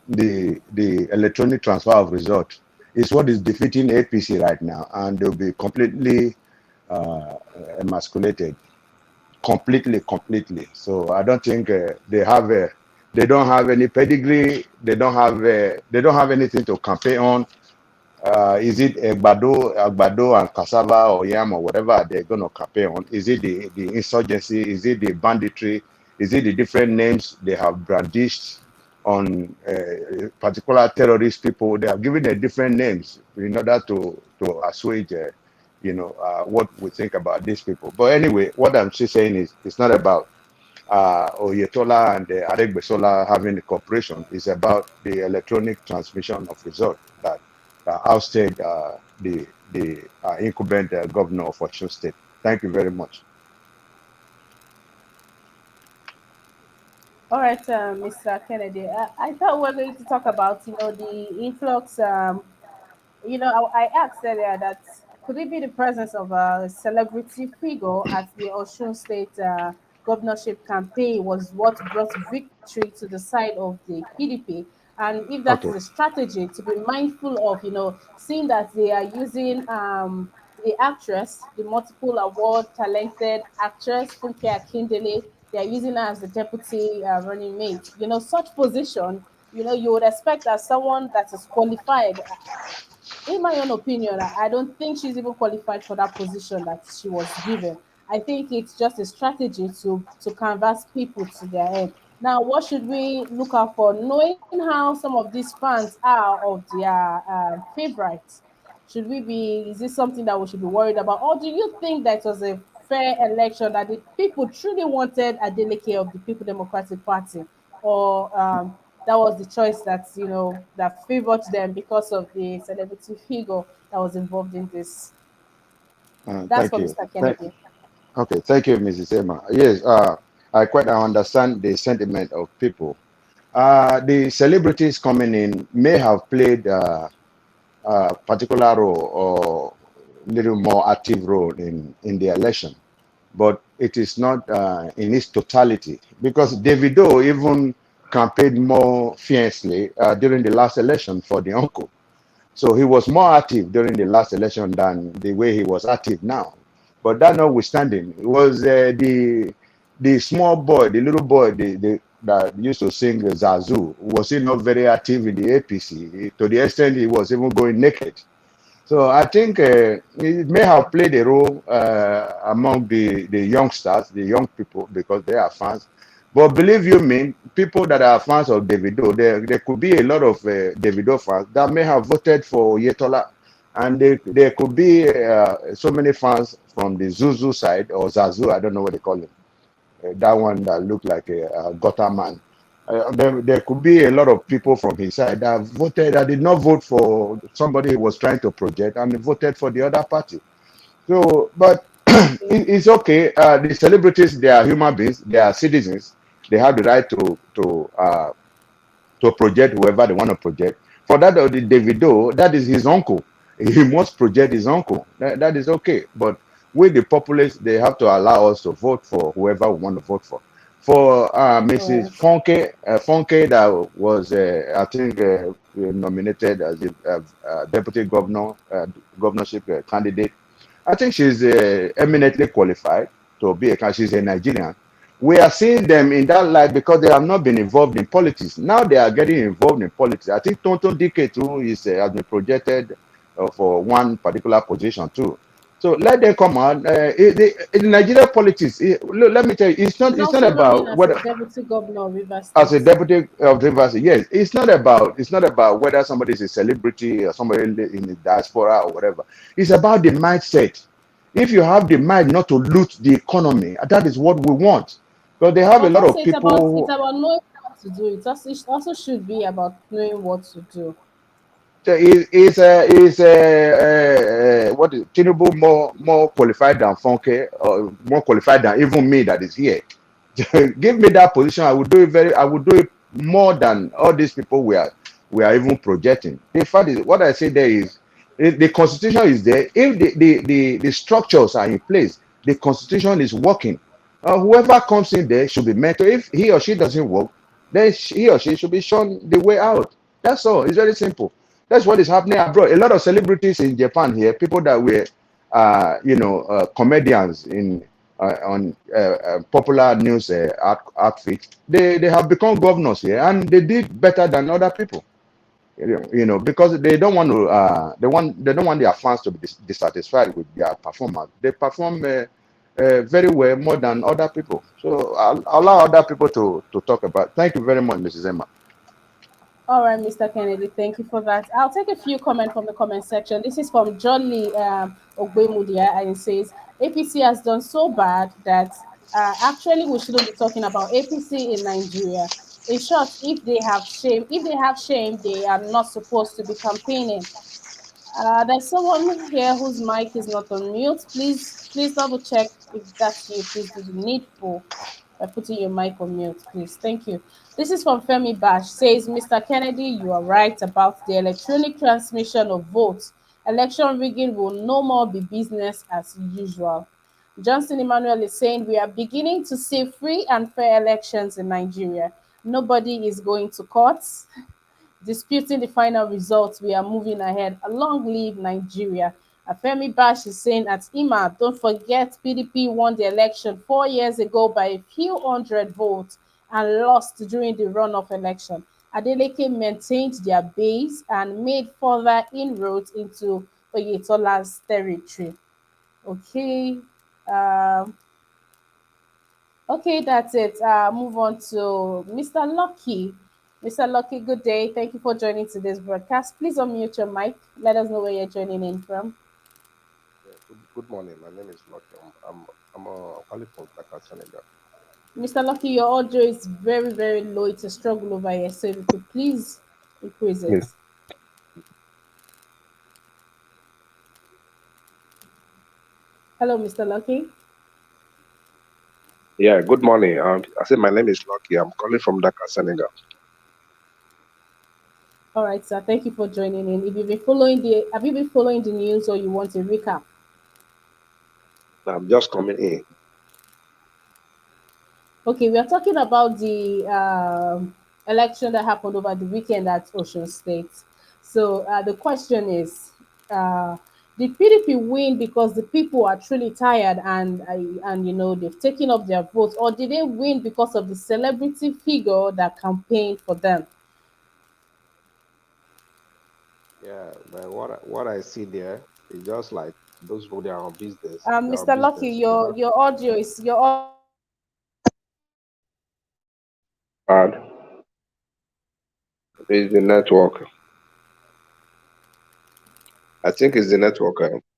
the electronic transfer of result is what is defeating APC right now, and they'll be completely uh, emasculated, completely. So I don't think they don't have any pedigree. They don't have anything to campaign on. Is it Agbado and cassava or yam or whatever they're going to campaign on? Is it the insurgency? Is it the banditry? Is it the different names they have brandished on particular terrorist people? They have given them different names in order to assuage, what we think about these people. But anyway, what I'm still saying is it's not about Oyetola and Aregbesola having a cooperation. It's about the electronic transmission of results that ousted the incumbent governor of Osun State. Thank you very much. All right, Mr. Kennedy. I thought we were going to talk about the influx. I asked earlier that could it be the presence of a celebrity figure at the Osun State governorship campaign was what brought victory to the side of the PDP. And if that is Okay. a strategy to be mindful of, seeing that they are using the actress, the multiple award talented actress Funke Akindele, they are using her as the deputy running mate. Such position, you would expect that someone that is qualified. In my own opinion, I don't think she's even qualified for that position that she was given. I think it's just a strategy to canvas people to their end. Now, what should we look out for? Knowing how some of these fans are of their favorites, should we be? Is this something that we should be worried about, or do you think that it was a fair election that the people truly wanted Adeleke of the People Democratic Party, or that was the choice that that favored them because of the celebrity figure that was involved in this? That's Thank for you. Mr. Kennedy. Okay, thank you, Mrs. Emma. Yes, I quite understand the sentiment of people. The celebrities coming in may have played a particular role or little more active role in the election, but it is not in its totality because Davido even campaigned more fiercely during the last election for the uncle. So he was more active during the last election than the way he was active now. But that notwithstanding, it was the small boy, the little boy, that used to sing Zazu, was he not very active in the APC to the extent he was even going naked. So I think it may have played a role among the youngsters, the young people, because they are fans. But believe you me, people that are fans of Davido, there could be a lot of Davido fans that may have voted for Yetola. And there could be so many fans from the Zuzu side or Zazu, I don't know what they call him, that one that looked like a gutter man. There could be a lot of people from his side that voted, that did not vote for somebody he was trying to project and voted for the other party. So, but it's okay. The celebrities, they are human beings, they are citizens. They have the right to project whoever they want to project. For that, the Davido, that is his uncle. He must project his uncle. That is okay. But with the populace, they have to allow us to vote for whoever we want to vote for. For Mrs. Yes. Funke, that was, I think, nominated as a deputy governorship candidate. I think she's eminently qualified to be a. She's a Nigerian. We are seeing them in that light because they have not been involved in politics. Now they are getting involved in politics. I think Tonton DK too has been projected for one particular position too. So let them come out. In Nigeria politics, look, let me tell you, She's it's not also running about as a whether deputy governor of Rivers as a State. deputy of diversity, yes, it's not about whether somebody is a celebrity or somebody in the diaspora or whatever. It's about the mindset. If you have the mind not to loot the economy, that is what we want. Because they have a But lot also of it's people. about knowing what to do. It also should be about knowing what to do. So what is Tinubu more qualified than Funke, or more qualified than even me that is here? Give me that position, I would do it more than all these people we are even projecting. The fact is, what I say there is, the constitution is there. If the structures are in place, the constitution is working. Whoever comes in there should be mentored. If he or she doesn't work, then he or she should be shown the way out. That's all. It's very simple. That's what is happening abroad. A lot of celebrities in Japan here, people that were, comedians in on popular news outfit, they have become governors here, and they did better than other people. Because they don't want to, they don't want their fans to be dissatisfied with their performance. They perform very well more than other people. So I'll allow other people to talk about. Thank you very much, Mrs. Emma. All right, Mr. Kennedy, thank you for that. I'll take a few comments from the comment section. This is from John Lee Ogbemudia, and it says APC has done so bad that actually we shouldn't be talking about APC in Nigeria. In short, if they have shame, they are not supposed to be campaigning. There's someone here whose mic is not on mute. Please double check if that's you. Please do the needful by putting your mic on mute, please. Thank you. This is from Femi Bash. Says, Mr. Kennedy, you are right about the electronic transmission of votes. Election rigging will no more be business as usual. Johnson Emmanuel is saying we are beginning to see free and fair elections in Nigeria. Nobody is going to court disputing the final results. We are moving ahead. A long live Nigeria. Afemi Bash is saying at IMA, don't forget PDP won the election 4 years ago by a few hundred votes and lost during the runoff election. Adeleke maintained their base and made further inroads into Oyetola's territory. Okay. Um, okay, that's it. Move on to Mr. Lucky. Mr. Lucky, good day. Thank you for joining today's broadcast. Please unmute your mic. Let us know where you're joining in from. Yeah, good morning. My name is Lucky. I'm calling from Dakar, Senegal. Mr. Lucky, your audio is very, very low. It's a struggle over here. So if you could please increase it. Yes. Hello, Mr. Lucky. Yeah, good morning. I said my name is Lucky. I'm calling from Dakar, Senegal. All right, sir. Thank you for joining in. If you've been following the, have you been following the news or you want a recap? I'm just coming in. Okay, we are talking about the election that happened over the weekend at Ocean State. So the question is, did PDP win because the people are truly tired and they've taken up their votes, or did they win because of the celebrity figure that campaigned for them? Yeah, but what I see there is just like those people they are on business. They are on Mr. Lucky, business. They don't your audio bad. It's the network. I think it's the network.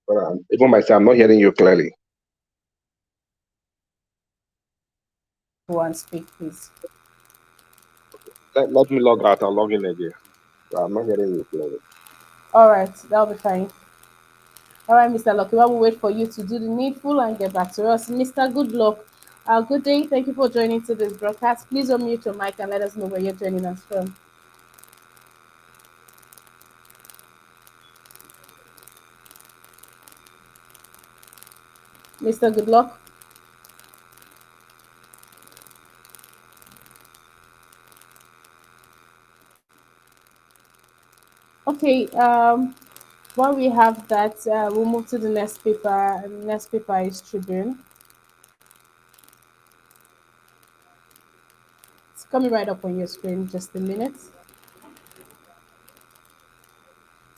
But even myself, I'm not hearing you clearly. one speak, please. Let me log out. I'll log in again. I'm not hearing you clearly. All right, that'll be fine. All right, Mr. Lucky, while we wait for you to do the needful and get back to us, Mr. Good luck. Good day. Thank you for joining today's broadcast. Please unmute your mic and let us know where you're joining us from. Mr. Good luck. Okay. While we have that, we'll move to the next paper. Next paper is Tribune. It's coming right up on your screen. Just a minute.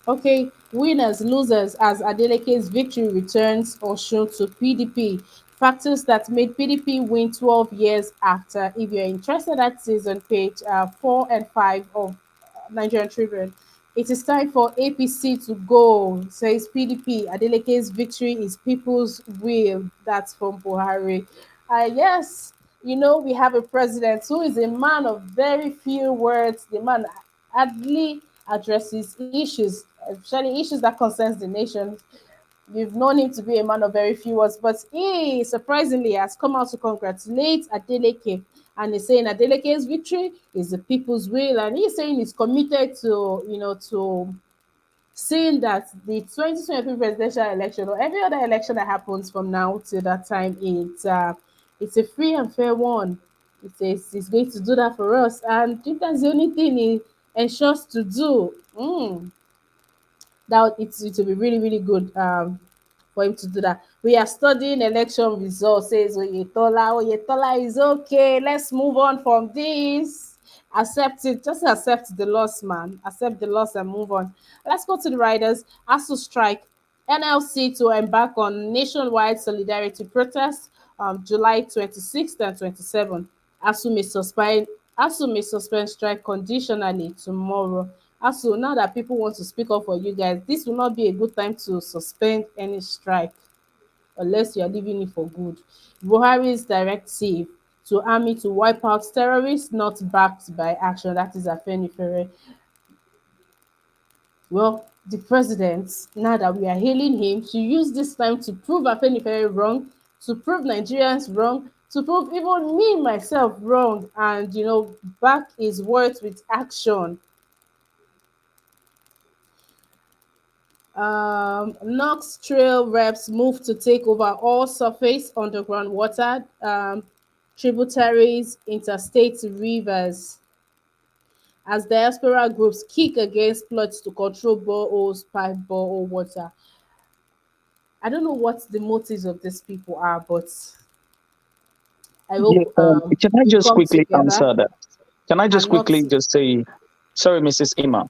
Okay, winners, losers as Adeleke's victory returns Osun to PDP. Factors that made PDP win 12 years after. If you're interested, that is on page 4 and 5 of Nigerian Tribune. It is time for APC to go, says PDP. Adeleke's victory is people's will. That's from Buhari. Yes, we have a president who is a man of very few words. The man hardly addresses issues, especially issues that concerns the nation. We've known him to be a man of very few words, but he surprisingly has come out to congratulate Adeleke and is saying Adeleke's victory is the people's will, and he's saying he's committed to seeing that the 2023 presidential election or every other election that happens from now till that time, it's a free and fair one. It says he's going to do that for us, and if that's the only thing he ensures to do, that it will be really really good for him to do that. We are studying election results, says Oyetola is okay, let's move on from this. Accept it, just accept the loss, man. Accept the loss and move on. Let's go to the riders. ASU strike, NLC to embark on nationwide solidarity protest July 26th and 27th. ASU may suspend ASU may suspend strike conditionally tomorrow. Also, now that people want to speak up for you guys, this will not be a good time to suspend any strike unless you are leaving it for good. Buhari's directive to army to wipe out terrorists not backed by action. That is Afenifere. Well, the president, now that we are hailing him, to use this time to prove Afenifere wrong, to prove Nigerians wrong, to prove even me myself wrong, and back his words with action. Knox Trail reps move to take over all surface underground water, tributaries, interstate rivers as diaspora groups kick against plots to control boreholes, pipe borehole water. I don't know what the motives of these people are, but I Yeah, hope can I we just come quickly together answer that? Can I just and not. quickly just say, sorry, Mrs. Ima,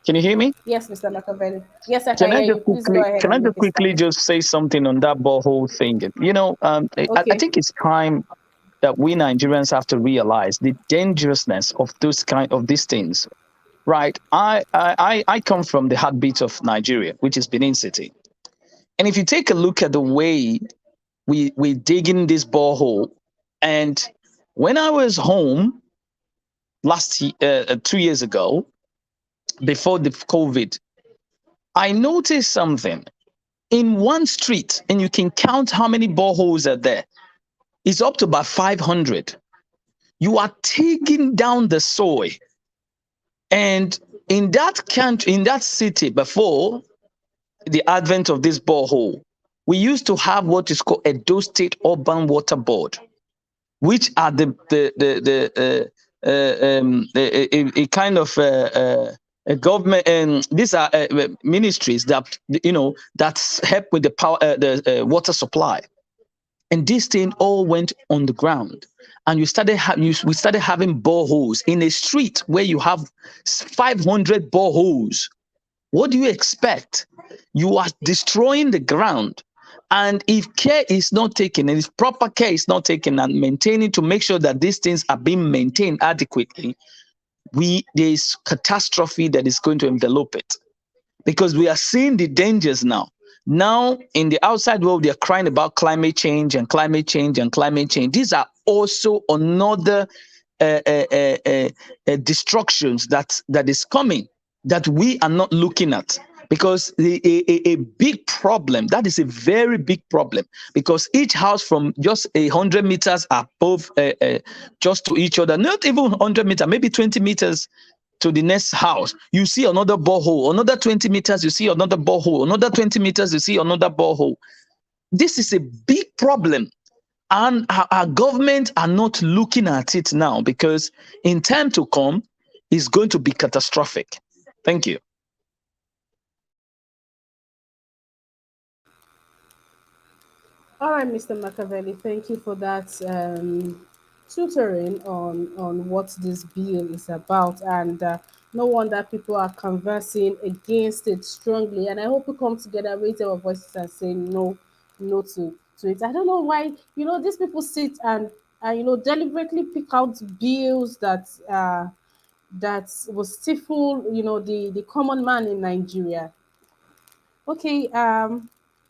can you hear me? Yes, Mr. Machiavelli. Yes, I can hear you. Please go ahead Can I and just make a quickly statement. just say something on that borehole thing? I Okay. think it's time that we Nigerians have to realize the dangerousness of those kind of these things. Right. I come from the heartbeat of Nigeria, which is Benin City. And if you take a look at the way we dig in this borehole, and when I was home 2 years ago, before the COVID, I noticed something in one street, and you can count how many boreholes are there. It's up to about 500. You are taking down the soil, and in that city before the advent of this borehole, we used to have what is called Edo State Urban Water Board, which are a kind of a government, and these are ministries that that help with the power, the water supply. And this thing all went on the ground, and we started having boreholes in a street where you have 500 boreholes. What do you expect? You are destroying the ground. And if care is not taken, and if proper care is not taken and maintaining to make sure that these things are being maintained adequately, there is catastrophe that is going to envelop it, because we are seeing the dangers now. Now, in the outside world, they're crying about climate change and climate change and climate change. These are also another destructions that is coming, that we are not looking at, because a big problem, that is a very big problem, because each house from just 100 meters above, just to each other, not even 100 meters, maybe 20 meters to the next house, you see another borehole. Another 20 meters, you see another borehole. Another 20 meters, you see another borehole. This is a big problem. And our government are not looking at it now, because in time to come, it's going to be catastrophic. Thank you. All right, Mr. Machiavelli, thank you for that tutoring on what this bill is about. And no wonder people are conversing against it strongly. And I hope we come together, raise our voices, and say no, no to it. I don't know why, these people sit and deliberately pick out bills that will stifle, the common man in Nigeria. Okay,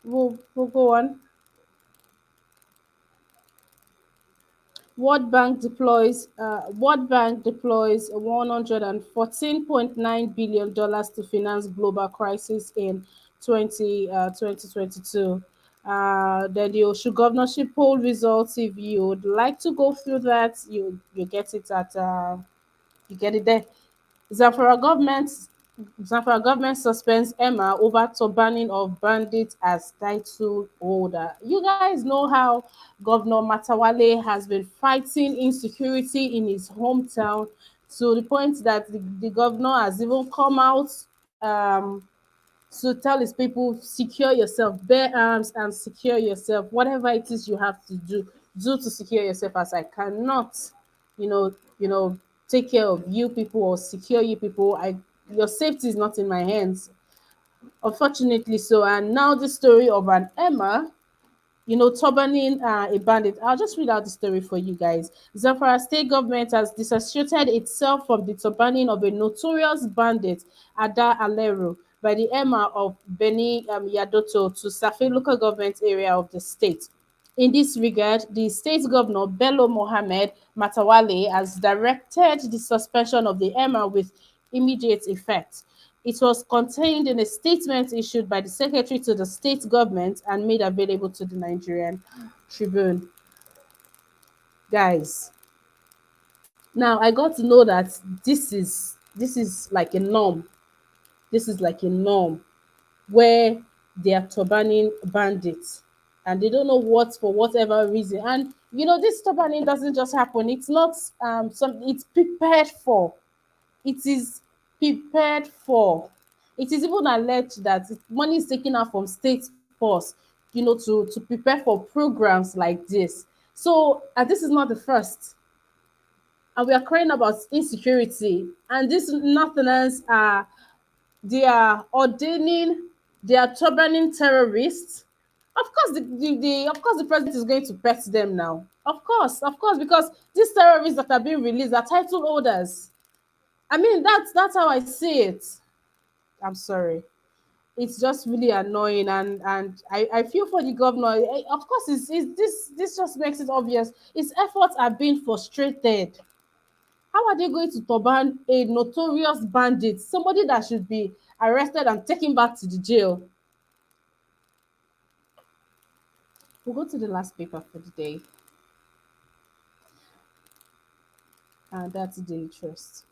we'll go on. World Bank deploys $114.9 billion to finance global crisis in 2022. Then the OSU governorship poll results. If you would like to go through that, you get it at you get it there. Zamfara government Zamfara government suspends Emma over turbaning of bandits as title holder. You guys know how Governor Matawale has been fighting insecurity in his hometown to the point that the governor has even come out um, to tell his people, secure yourself, bear arms and secure yourself. Whatever it is you have to do to secure yourself, as I cannot, you know, you know, take care of you people or secure you people. Your safety is not in my hands. Unfortunately so. And now the story of an Emma, turbaning a bandit. I'll just read out the story for you guys. Zamfara state government has disassociated itself from the turbaning of a notorious bandit, Ada Alero, by the Emma of Beni Yadoto to Safi local government area of the state. In this regard, the state governor, Bello Mohammed Matawale, has directed the suspension of the Emma with immediate effect. It was contained in a statement issued by the secretary to the state government and made available to the Nigerian Tribune. Guys, now I got to know that this is like a norm. This is like a norm. where they are turbaning bandits, and they don't know what, for whatever reason. And this turbaning doesn't just happen. It's not it's prepared for. It is prepared for. It is even alleged that money is taken out from state purse, to prepare for programs like this. So, this is not the first, and we are crying about insecurity, and these northerners are, they are ordaining, they are turbaning terrorists. Of course, the president is going to pet them now. Of course, because these terrorists that are being released are title holders. I mean, that's how I see it. I'm sorry. It's just really annoying, and I feel for the governor. Of course, this just makes it obvious. His efforts are being frustrated. How are they going to turban a notorious bandit, somebody that should be arrested and taken back to the jail? We'll go to the last paper for the day, and that's Daily Trust.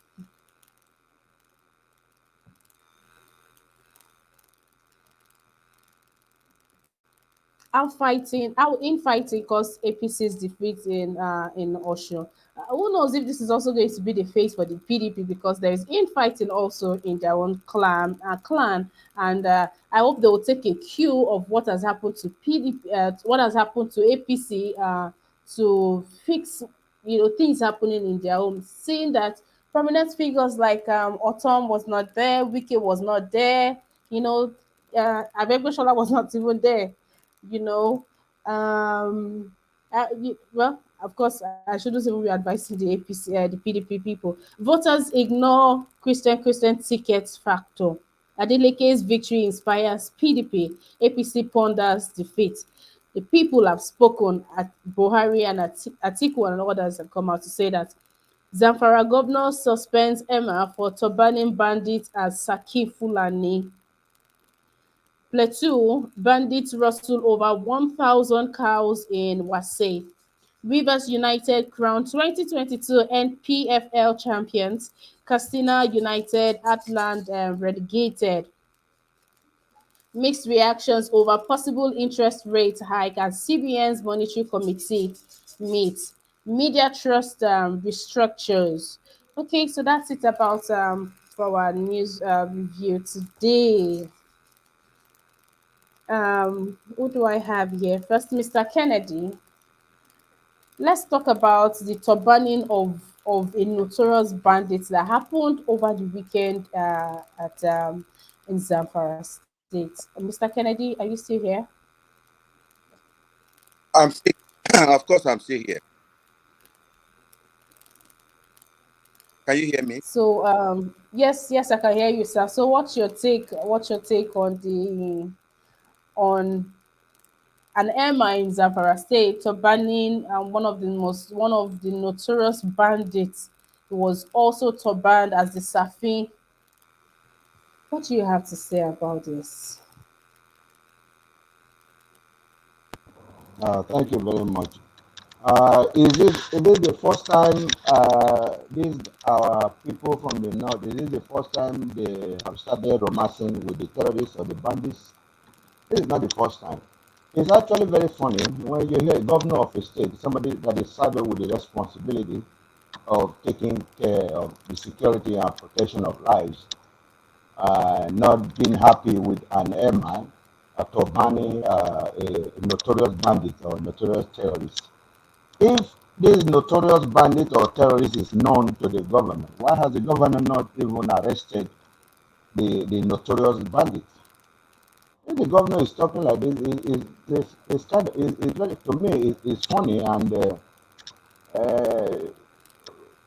How infighting caused APC's defeat in OSUN. Who knows if this is also going to be the face for the PDP, because there is infighting also in their own clan, and I hope they will take a cue of what has happened to PDP, what has happened to APC, to fix things happening in their home. Seeing that prominent figures like Autumn was not there, Wiki was not there, you know, Abegbeshola was not even there you know. Well, of course, I shouldn't even be advising the APC, the PDP people. Voters ignore Christian ticket factor. Adeleke's victory inspires PDP. APC ponders defeat. The people have spoken. At Buhari and Atiku and others have come out to say that Zamfara governor suspends Emma for turbaning bandits as Saki Fulani. Plateau, bandits rustle over 1,000 cows in Wasay. Rivers United crowned 2022 NPFL champions. Castina United Atland relegated. Mixed reactions over possible interest rate hike as CBN's monetary committee meets. Media trust restructures. Okay, so that's it about for our news review today. Who do I have here? First, Mr. Kennedy. Let's talk about the turbaning of a notorious bandit that happened over the weekend at in Zamfara State. Mr. Kennedy, are you still here? I'm still, of course, I'm still here. Can you hear me? So, yes, I can hear you, sir. So, what's your take? What's your take on on an airmine in Zamfara State turbaning one of the notorious bandits who was also turbaned as the Safi? What do you have to say about this? Thank you very much. Is it the first time these our people from the north? Is it the first time they have started romancing with the terrorists or the bandits? This is not the first time. It's actually very funny when you hear a governor of a state, somebody that is saddled with the responsibility of taking care of the security and protection of lives, not being happy with an airman, a Tobani, a notorious bandit or notorious terrorist. If this notorious bandit or terrorist is known to the government, why has the government not even arrested the notorious bandit? If the governor is talking like this, it's kind of, it's very, to me, it's funny, and uh,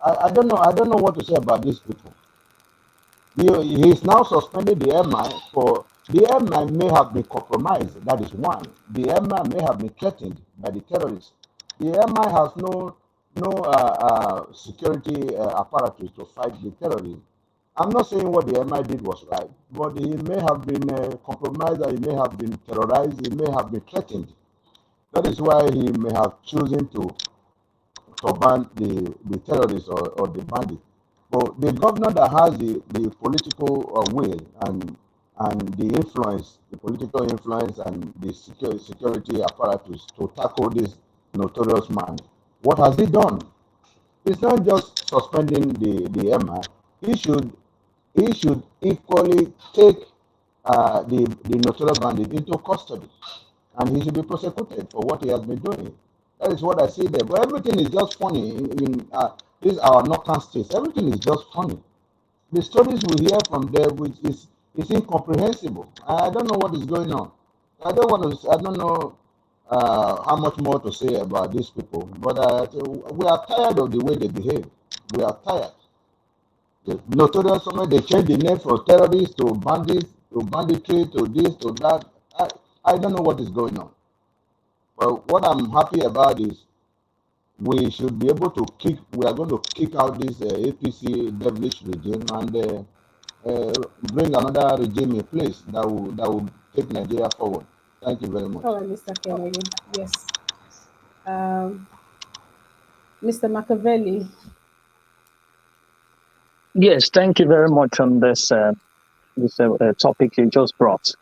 I don't know what to say about these people. He's now suspended the airman for the airman may have been compromised. That is one. The airman may have been threatened by the terrorists. The airman has no security apparatus to fight the terrorism. I'm not saying what the MI did was right, but he may have been compromised, or he may have been terrorized, he may have been threatened. That is why he may have chosen to ban the terrorists or the bandit. But the governor that has the political will and and the influence, the political influence, and the security apparatus to tackle this notorious man. What has he done? It's not just suspending the Emma. He should he should equally take the notorious bandit into custody, and he should be prosecuted for what he has been doing. That is what I see there. But everything is just funny in these our northern states. Everything is just funny. The stories we hear from there, which is incomprehensible. I don't know what is going on. I don't want to. I don't know how much more to say about these people, but we are tired of the way they behave. We are tired. The notorious, somewhere they change the name from terrorists to bandits to banditry to this to that. I, I don't know what is going on. But what I'm happy about is we should be able to kick. We are going to kick out this APC devilish regime and bring another regime in place that will take Nigeria forward. Thank you very much. All right, Mr. Kennedy. Yes. Um, Mr. Machiavelli. Yes, thank you very much on this topic you just brought.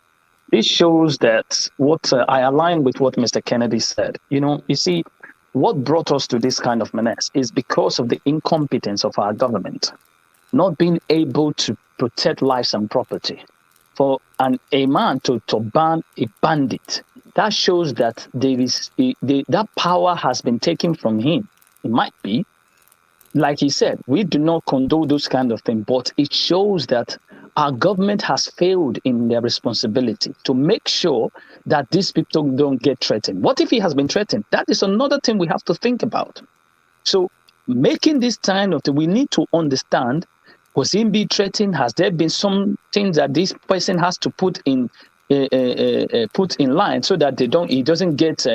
This shows that what I align with what Mr. Kennedy said. You see, what brought us to this kind of menace is because of the incompetence of our government, not being able to protect lives and property. For a man to ban a bandit, that shows that that power has been taken from him. It might be, like he said, we do not condone those kind of things, but it shows that our government has failed in their responsibility to make sure that these people don't get threatened. What if he has been threatened? That is another thing we have to think about. So making this kind of thing, we need to understand, was he being threatened? Has there been some things that this person has to put in line so that he doesn't get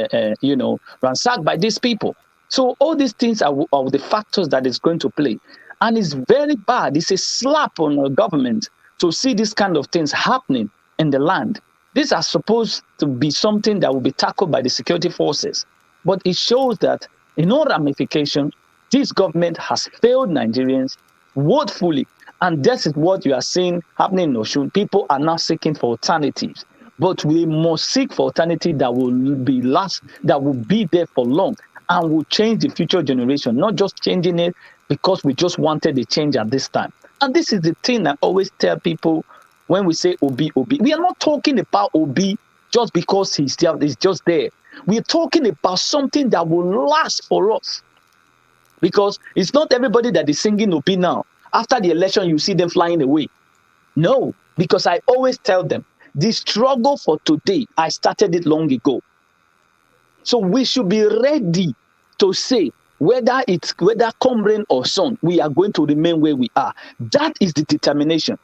ransacked by these people? So all these things are the factors that is going to play. And it's very bad. It's a slap on the government to see this kind of things happening in the land. These are supposed to be something that will be tackled by the security forces. But it shows that in all ramifications, this government has failed Nigerians woefully. And this is what you are seeing happening in Osun. People are now seeking for alternatives. But we must seek for alternatives that will that will be there for long and will change the future generation, not just changing it because we just wanted a change at this time. And this is the thing I always tell people when we say Obi. We are not talking about Obi just because he's just there. We are talking about something that will last for us. Because it's not everybody that is singing Obi now. After the election, you see them flying away. No, because I always tell them, the struggle for today, I started it long ago. So we should be ready to say whether come rain or sun, we are going to remain where we are. That is the determination.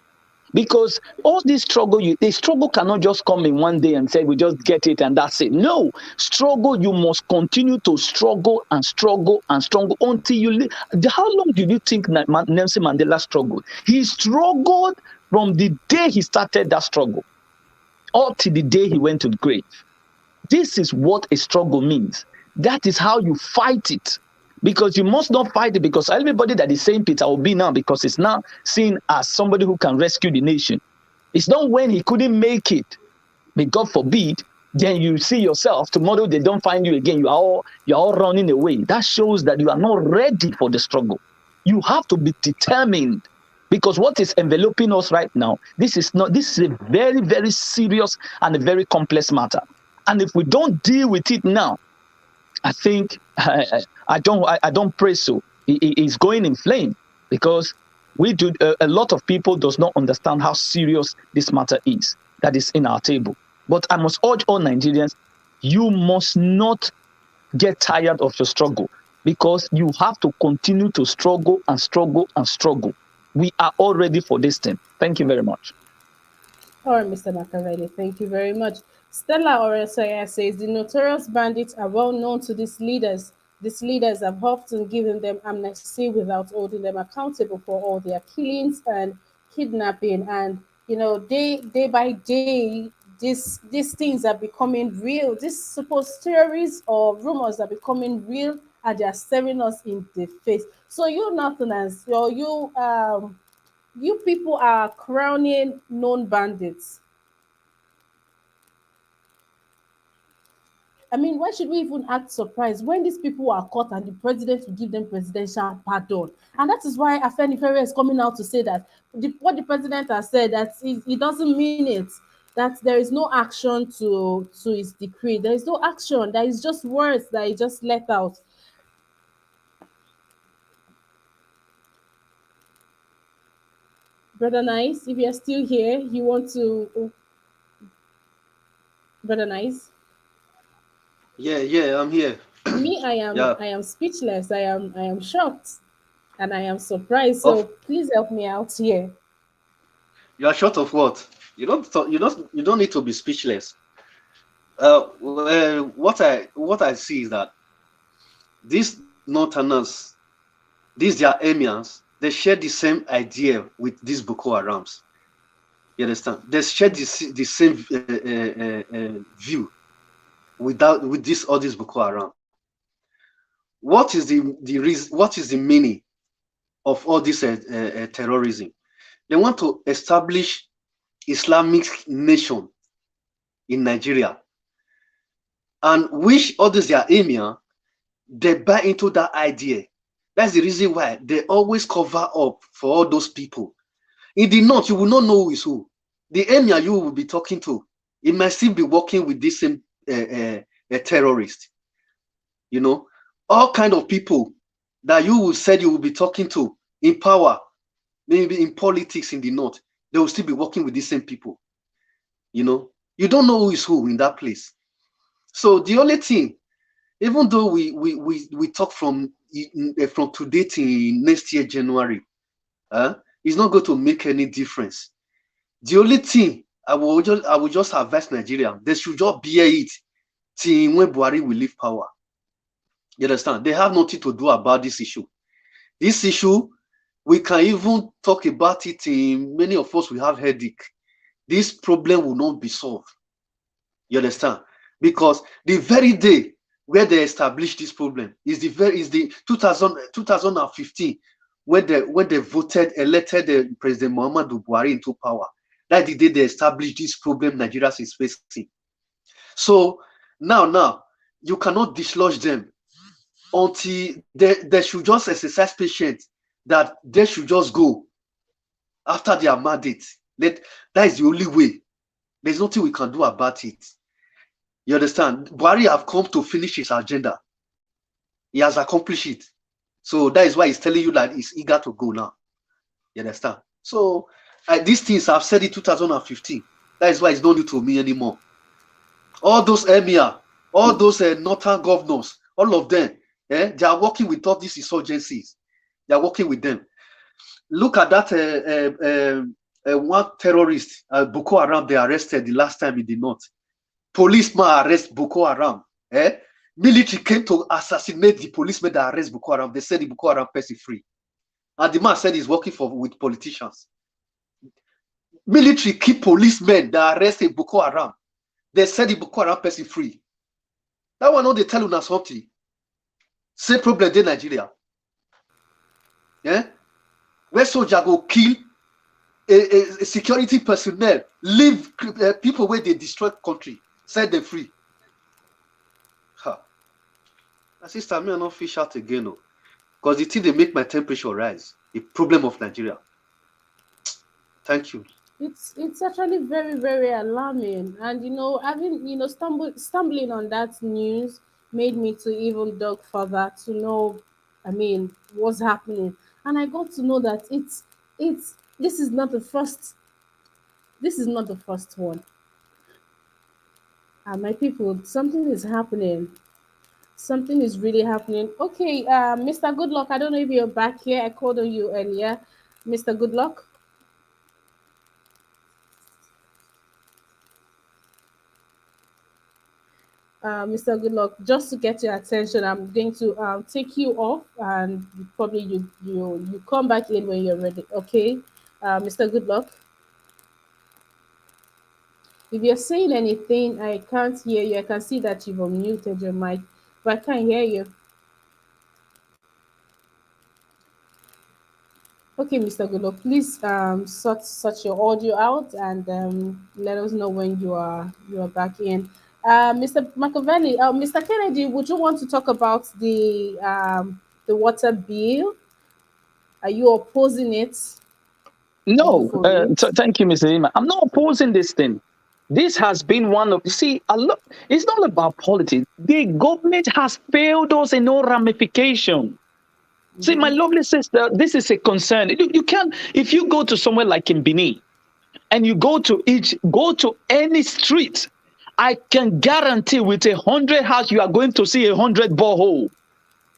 Because all this struggle, the struggle cannot just come in one day and say we just get it and that's it. No, struggle, you must continue to struggle and struggle and struggle until you live. How long do you think Nelson Mandela struggled? He struggled from the day he started that struggle up to the day he went to the grave. This is what a struggle means. That is how you fight it. Because you must not fight it because everybody that is saying Peter Obi now, because it's now seen as somebody who can rescue the nation. It's not when he couldn't make it, but God forbid, then you see yourself, tomorrow they don't find you again. You're all running away. That shows that you are not ready for the struggle. You have to be determined. Because what is enveloping us right now, this is a very, very serious and a very complex matter. And if we don't deal with it now, I think I don't pray so. It's going in flame because a lot of people does not understand how serious this matter is that is in our table. But I must urge all Nigerians, you must not get tired of your struggle because you have to continue to struggle and struggle and struggle. We are all ready for this thing. Thank you very much. All right, Mr. Machiavelli, thank you very much. Stella Oresaya says the notorious bandits are well known to these leaders. These leaders have often given them amnesty without holding them accountable for all their killings and kidnapping. And day by day, these things are becoming real. These supposed theories or rumors are becoming real, and they are staring us in the face. So you, Northerners, you people are crowning known bandits. I mean, why should we even act surprised when these people are caught and the president will give them presidential pardon? And that is why Afenifere is coming out to say that what the president has said, that he doesn't mean it, that there is no action to his decree. There is no action. There is just words that he just let out. Brother Nice, if you're still here, you want to, Brother Nice. Yeah, I'm here. Me, Yeah, I am speechless. I am shocked and I am surprised. of So please help me out here. you are short of what? You don't need to be speechless. What I see is that these northerners, these their emirs, they share the same idea with these Boko Harams. You understand? They share the same view with this all this Boko Haram. What is the reason? What is the meaning of all this terrorism? They want to establish Islamic nation in Nigeria, and which others their emir, they buy into that idea. That's the reason why they always cover up for all those people. In the north, you will not know who is who. The emir you will be talking to, he might still be working with this same terrorist. You know, all kind of people that you will said you will be talking to in power, maybe in politics in the north, they will still be working with the same people. You know, you don't know who is who in that place. So the only thing, even though we talk from today till next year January, it's not going to make any difference. The only thing I will just advise Nigeria, they should just bear it till when Buhari will leave power. You understand? They have nothing to do about this issue. This issue, we can even talk about it in many of us will have headache. This problem will not be solved. You understand? Because the very day where they established this problem is the 2015 when they elected President Muhammadu Buhari into power. That's the day they established this problem Nigeria is facing. So now you cannot dislodge them until they should just exercise patience, that they should just go after their mandate. That is the only way. There's nothing we can do about it. You understand? Buhari have come to finish his agenda. He has accomplished it. So that is why he's telling you that he's eager to go now. You understand? So these things I've said in 2015. That is why it's not new to me anymore. All those emir, all those northern governors, all of them, they are working with all these insurgencies. They are working with them. Look at that one terrorist, Boko Haram, they arrested the last time in the north. Policeman arrest Boko Haram. Military came to assassinate the policeman that arrest Boko Haram. They said the Boko Haram person free. And the man said he's working with politicians. Military keep policemen that arrested Boko Haram. They said the Boko Haram person free. That one, not they tell you something. Same problem in Nigeria. Where soldier go kill a security personnel, leave people where they destroy country, set them free. My sister, me not fish out again, because the thing they make my temperature rise. The problem of Nigeria. Thank you. It's actually very, very alarming, and having stumbling on that news made me to even dug further to know, I mean, what's happening. And I got to know that it's this is not the first, one. And my people, something is happening. Something is really happening. Okay, Mr. Goodluck, I don't know if you're back here. I called on you earlier. Mr. Goodluck. Mr. Goodluck, just to get your attention, I'm going to take you off, and probably you come back in when you're ready. Okay, Mr. Goodluck. If you're saying anything, I can't hear you. I can see that you've unmuted your mic, but I can't hear you. Okay, Mr. Goodluck, please sort your audio out and let us know when you are back in. Mr. Machiavelli, Mr. Kennedy, would you want to talk about the water bill? Are you opposing it? Are you No, for it? thank you, Mr. Ima. I'm not opposing this thing. This has been one of, you see, a lot. It's not about politics. The government has failed us in all ramification. See, my lovely sister, this is a concern. You can't, if you go to somewhere like in Benin and you go to any street, I can guarantee with 100 house, you are going to see 100 borehole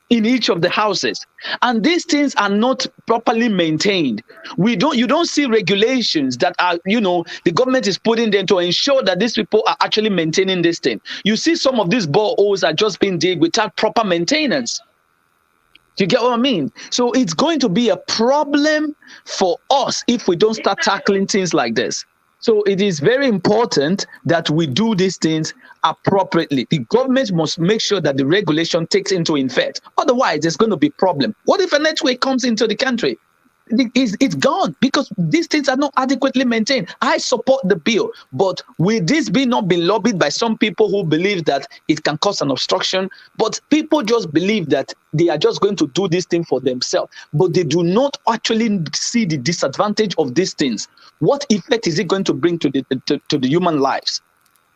in each of the houses, and these things are not properly maintained. You don't see regulations that are, the government is putting them to ensure that these people are actually maintaining this thing. You see some of these boreholes are just being dig without proper maintenance. Do you get what I mean? So it's going to be a problem for us if we don't start tackling things like this. So it is very important that we do these things appropriately. The government must make sure that the regulation takes into effect. Otherwise, there's going to be a problem. What if an earthquake comes into the country? It's gone because these things are not adequately maintained. I support the bill, but will this be not be lobbied by some people who believe that it can cause an obstruction? But people just believe that they are just going to do this thing for themselves, but they do not actually see the disadvantage of these things. What effect is it going to bring to the human lives?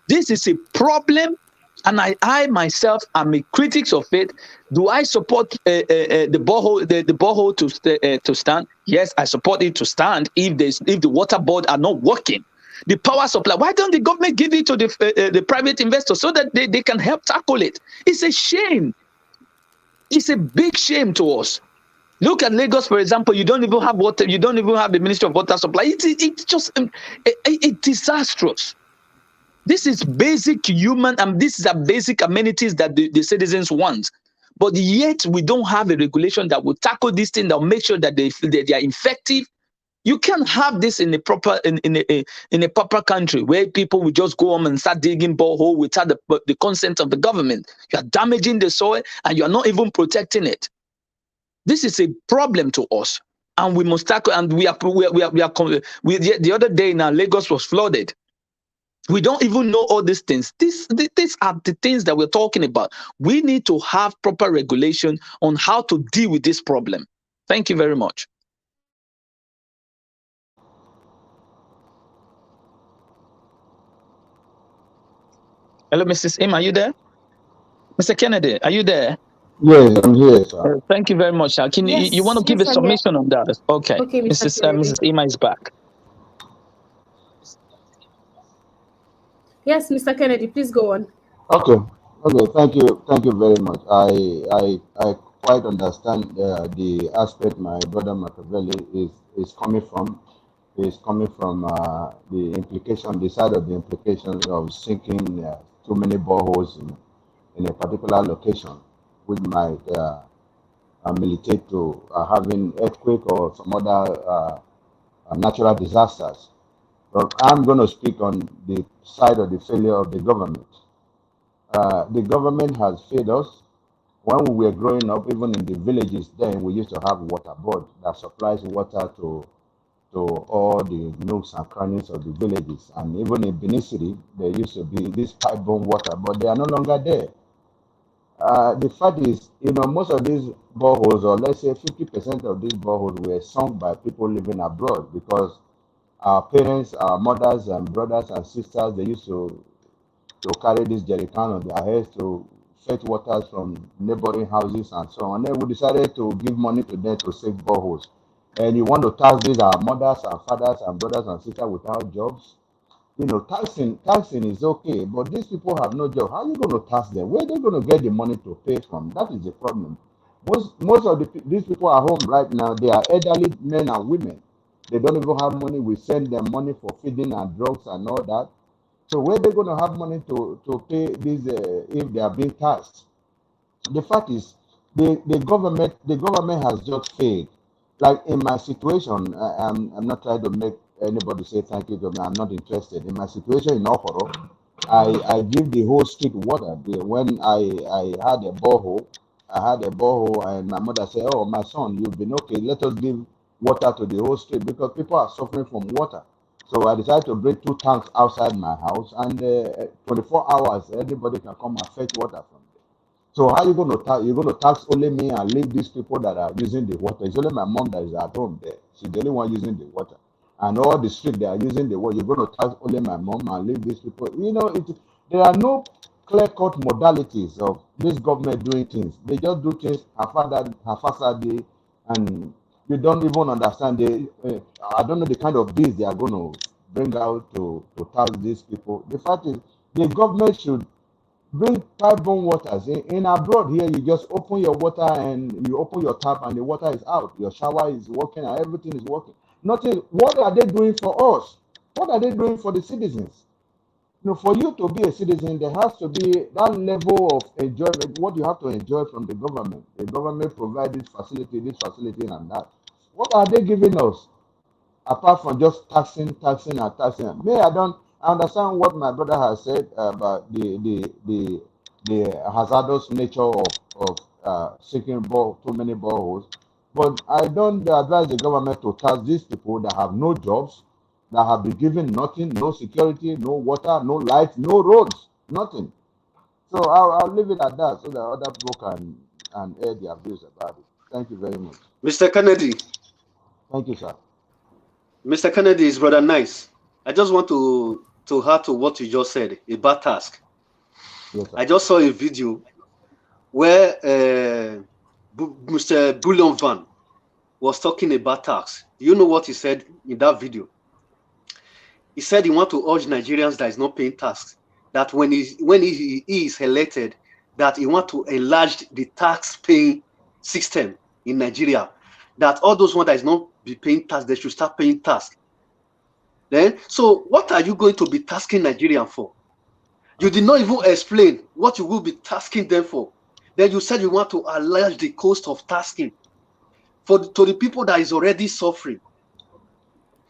This is a problem, and I myself am a critic of it. Do I support the borehole to stand? Yes, I support it to stand if the water board are not working. The power supply, why don't the government give it to the private investors so that they can help tackle it? It's a shame. It's a big shame to us. Look at Lagos, for example. You don't even have water. You don't even have the Ministry of Water Supply. It's just disastrous. This is basic human, and these are basic amenities that the citizens want. But yet we don't have a regulation that will tackle this thing, that will make sure that they are effective. You can't have this in a proper in a proper country where people will just go home and start digging borehole without the consent of the government. You are damaging the soil and you are not even protecting it. This is a problem to us, and we must tackle. And the other day now, Lagos was flooded. We don't even know all these things. These are the things that we're talking about. We need to have proper regulation on how to deal with this problem. Thank you very much. Hello, Mrs. Im, are you there? Mr. Kennedy, are you there? Yes, I'm here, sir. Thank you very much, sir. You want to Yes, give a yes, I'm here. submission on that? Okay, Okay, Mr. Mrs. Kennedy. Ima is back. Yes, Mr. Kennedy, please go on. Okay, okay, thank you very much. I quite understand the aspect my brother Machiavelli is coming from. Is coming from the implication, the side of the implications of sinking too many boreholes in a particular location, which might militate to having earthquake or some other natural disasters. But I'm going to speak on the side of the failure of the government. The government has failed us. When we were growing up, even in the villages, then we used to have water board that supplies water to all the nooks and crannies of the villages. And even in Benin City, there used to be this pipe-borne water, but they are no longer there. The fact is, most of these boreholes, or let's say 50% of these boreholes, were sunk by people living abroad because our parents, our mothers and brothers and sisters, they used to carry this jerry can on their heads to fetch waters from neighboring houses and so on. Then we decided to give money to them to save boreholes. And you want to tax these our mothers and fathers and brothers and sisters without jobs? Taxing is okay, but these people have no job. How are you going to tax them? Where are they going to get the money to pay from? That is the problem. Most of these people at home right now, they are elderly men and women. They don't even have money. We send them money for feeding and drugs and all that. So where are they going to have money to pay these if they are being taxed? The fact is, the government has just failed. Like in my situation, I'm not trying to make anybody say thank you to me. I'm not interested. In my situation in Okoro, I give the whole street water. When I had a borehole, and my mother said, "Oh, my son, you've been okay. Let us give water to the whole street because people are suffering from water." So I decided to bring two tanks outside my house, and 24 hours anybody can come and fetch water from there. So how you going to tax? You're going to tax only me and leave these people that are using the water? It's only my mom that is at home there. She's the only one using the water, and all the street they are using the water. You're going to tax only my mom and leave these people? There are no clear-cut modalities of this government doing things. They just do things haphazardly, and you don't even understand. I don't know the kind of deals they are going to bring out to tax these people. The fact is, the government should bring pipe-borne waters. In abroad here, you just open your water and you open your tap and the water is out. Your shower is working and everything is working. Nothing. What are they doing for us? What are they doing for the citizens? For you to be a citizen, there has to be that level of enjoyment, what you have to enjoy from the government. The government provides this facility, and that. What are they giving us? Apart from just taxing and taxing. Me, I understand what my brother has said about the hazardous nature of sinking too many boreholes. But I don't advise the government to tax these people that have no jobs, that have been given nothing, no security, no water, no light, no roads, nothing. So I'll leave it at that so that other people can air their views about it. Thank you very much. Mr. Kennedy, Thank you, sir. Mr. Kennedy is rather nice. I just want to add to what you just said about task. Yes, sir. I just saw a video where Mr. Bullion Van was talking about tax. Do you know what he said in that video? He said he want to urge Nigerians that is not paying tax, that when he is elected, that he want to enlarge the tax paying system in Nigeria, that all those ones that is not be paying tax, they should start paying tax. Then, so what are you going to be tasking Nigerian for? You did not even explain what you will be tasking them for. Then you said you want to enlarge the cost of tasking to the people that is already suffering.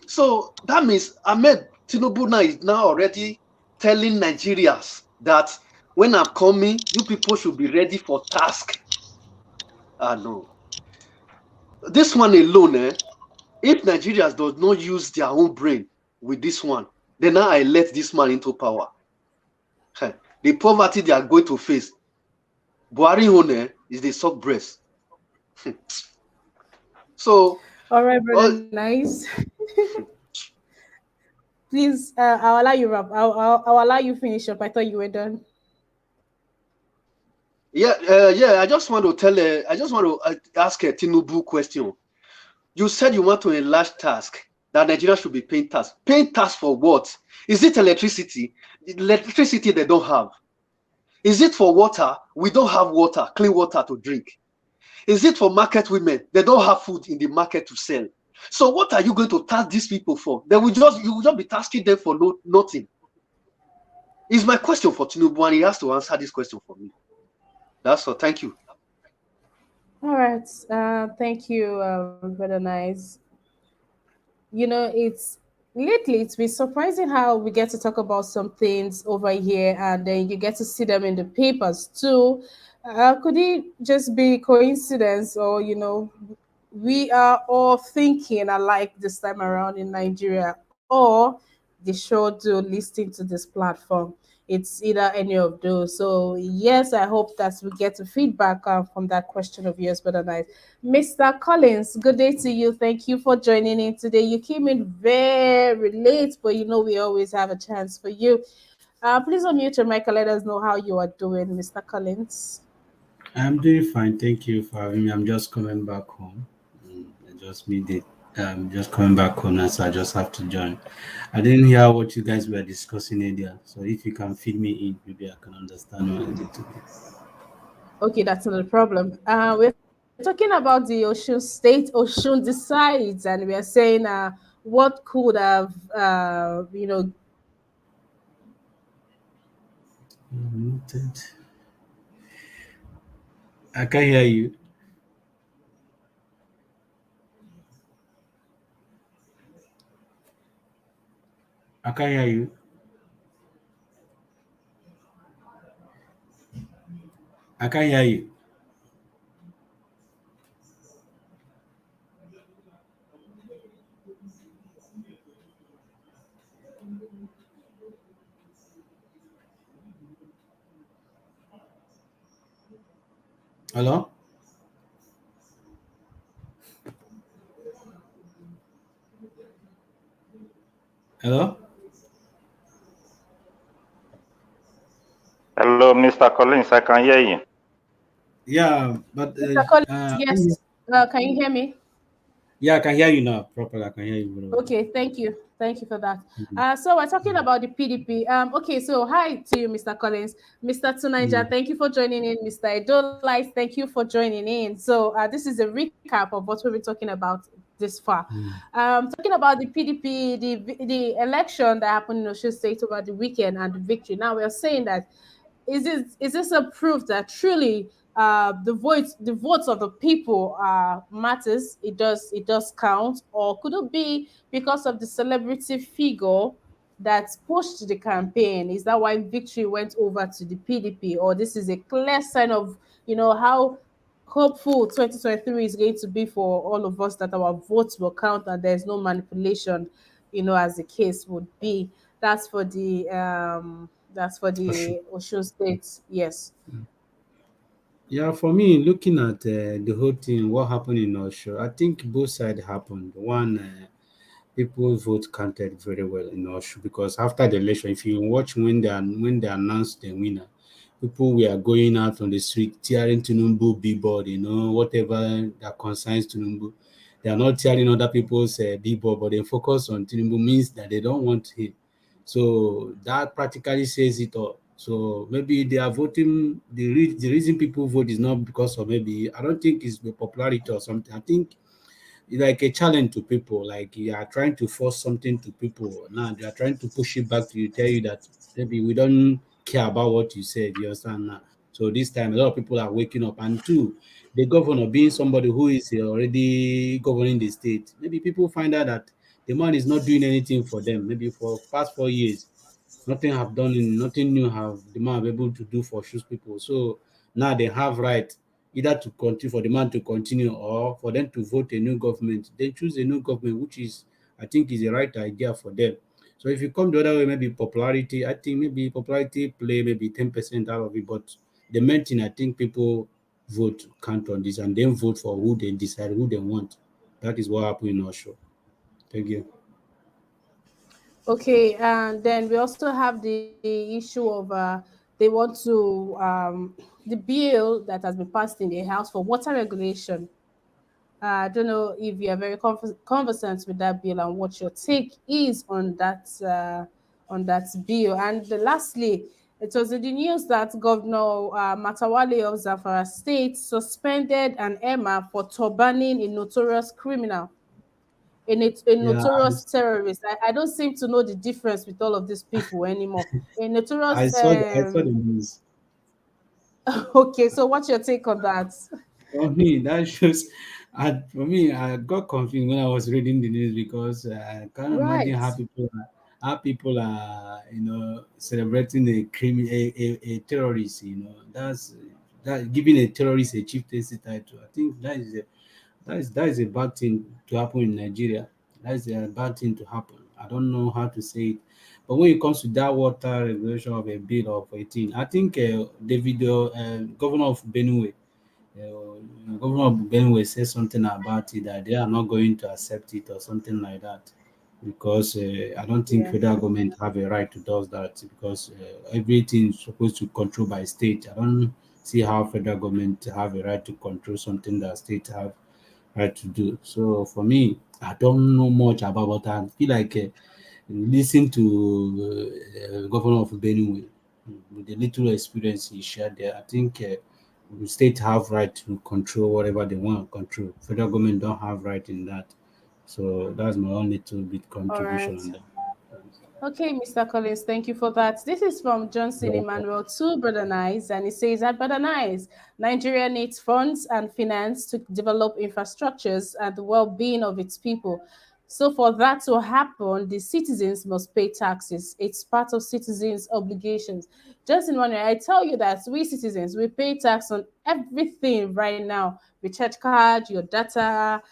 So that means Ahmed Tinubu now is now already telling Nigerians that when I'm coming, you people should be ready for task. No. This one alone, if Nigerians does not use their own brain with this one, then now I let this man into power. The poverty they are going to face, Buhari own is the suck breast. So, All right, brother, nice. Please, I'll allow you wrap. I'll allow you finish up. I thought you were done. yeah. I just want to ask a Tinubu question. You said you want to enlarge task, that Nigeria should be paying tax. Paying tax for what? Is it electricity? Electricity they don't have. Is it for water? We don't have water, clean water to drink. Is it for market women? They don't have food in the market to sell. So what are you going to tax these people for? You will just be tasking them for nothing. Is my question for Tinubu, and he has to answer this question for me. That's all. Thank you. All right. Thank you, brother nice. It's lately it's been surprising how we get to talk about some things over here and then you get to see them in the papers too. Could it just be coincidence, or we are all thinking alike this time around in Nigeria, or the show do listening to this platform? It's either any of those. So yes, I hope that we get a feedback from that question of yours, but nice. Mr. Collins, good day to you. Thank you for joining in today. You came in very late, but we always have a chance for you. Please unmute your mic and let us know how you are doing, Mr. Collins. I'm doing fine. Thank you for having me. I'm just coming back home. I just made it. Just coming back home now, so I just have to join. I didn't hear what you guys were discussing earlier, so if you can feed me in, maybe I can understand what a little bit. Okay, that's not a problem. We're talking about the Ocean State. Ocean decides, and we are saying what could have, Noted. I can hear you. I can hear you. I can hear you. Hello? Hello? Hello, Mr. Collins, I can hear you. Yeah, but Mr. Collins, yes. Can you hear me? yeah, I can hear you now properly. I can hear you very well. Okay, thank you. Thank you for that. Mhm. So we're talking about the PDP. Okay, so hi to you, Mr. Collins. Mr. Tunaja, Mm. thank you for joining in. Mr. Edolight, thank you for joining in. So this is a recap of what we've been talking about this far. Mm. Talking about the PDP, the election that happened in Osun State over the weekend and the victory. Now we're saying that is this a proof that truly the votes of the people matters? It does count, or could it be because of the celebrity figure that pushed the campaign? Is that why victory went over to the PDP, or this is a clear sign of how hopeful 2023 is going to be for all of us, that our votes will count and there's no manipulation, as the case would be. That's for For the Osun State. Yes. Yeah, for me, looking at the whole thing, what happened in Osho, I think both sides happened. One, people's vote counted very well in Osho because after the election, if you watch when they announced the winner, people were going out on the street tearing Tinubu billboard, whatever that concerns Tinubu. They are not tearing other people's billboard, but they focus on Tinubu means that they don't want him. So that practically says it all. So maybe they are voting. The reason people vote is not because of, maybe I don't think it's the popularity or something. I think it's like a challenge to people. Like you are trying to force something to people. Now they are trying to push it back to you, tell you that maybe we don't care about what you said. You understand now? So this time a lot of people are waking up. And two, the governor being somebody who is already governing the state, maybe people find out that the man is not doing anything for them. Maybe for past 4 years, nothing new have the man been able to do for shoes people. So now they have right either to continue, for the man to continue, or for them to vote a new government. They choose a new government, which is, I think, is the right idea for them. So if you come the other way, maybe popularity, I think maybe popularity play maybe 10% out of it. But the main thing, I think people vote count on this and then vote for who they decide who they want. That is what happened in our show. Thank you. Okay, and then we also have the issue of they want to the bill that has been passed in the House for water regulation. I don't know if you are very conversant with that bill and what your take is on that bill. And lastly, it was in the news that Governor Matawale of Zamfara State suspended an Emma for turbaning a notorious criminal, a Yeah, notorious terrorist. I don't seem to know the difference with all of these people anymore. A I notorious. saw the news. Okay, so what's your take on that? For me, that shows. For me, I got confused when I was reading the news because I can't imagine Right. how people are celebrating a terrorist. That giving a terrorist a chieftaincy title. I think that is a bad thing to happen in Nigeria. That is a bad thing to happen. I don't know how to say it. But when it comes to that water regulation of a bill of 18, I think governor of Benue, Governor of Benue said something about it that they are not going to accept it or something like that, because I don't think Yeah. federal government have a right to do that, because everything is supposed to control by state. I don't see how federal government have a right to control something that state have right to do. So for me, I don't know much about what I feel like. Listen to Governor of Benue, with the little experience he shared there. I think the state have right to control whatever they want to control. Federal government don't have right in that. So that's my own little bit All contribution right. on that. Okay, Mr. Collins, thank you for that. This is from Johnson Emmanuel to Brother Nice, and he says that Brother Nice, Nigeria needs funds and finance to develop infrastructures and the well-being of its people. So for that to happen, the citizens must pay taxes. It's part of citizens' obligations. Just in one way, I tell you that we citizens, we pay tax on everything right now. Recharge card, your data,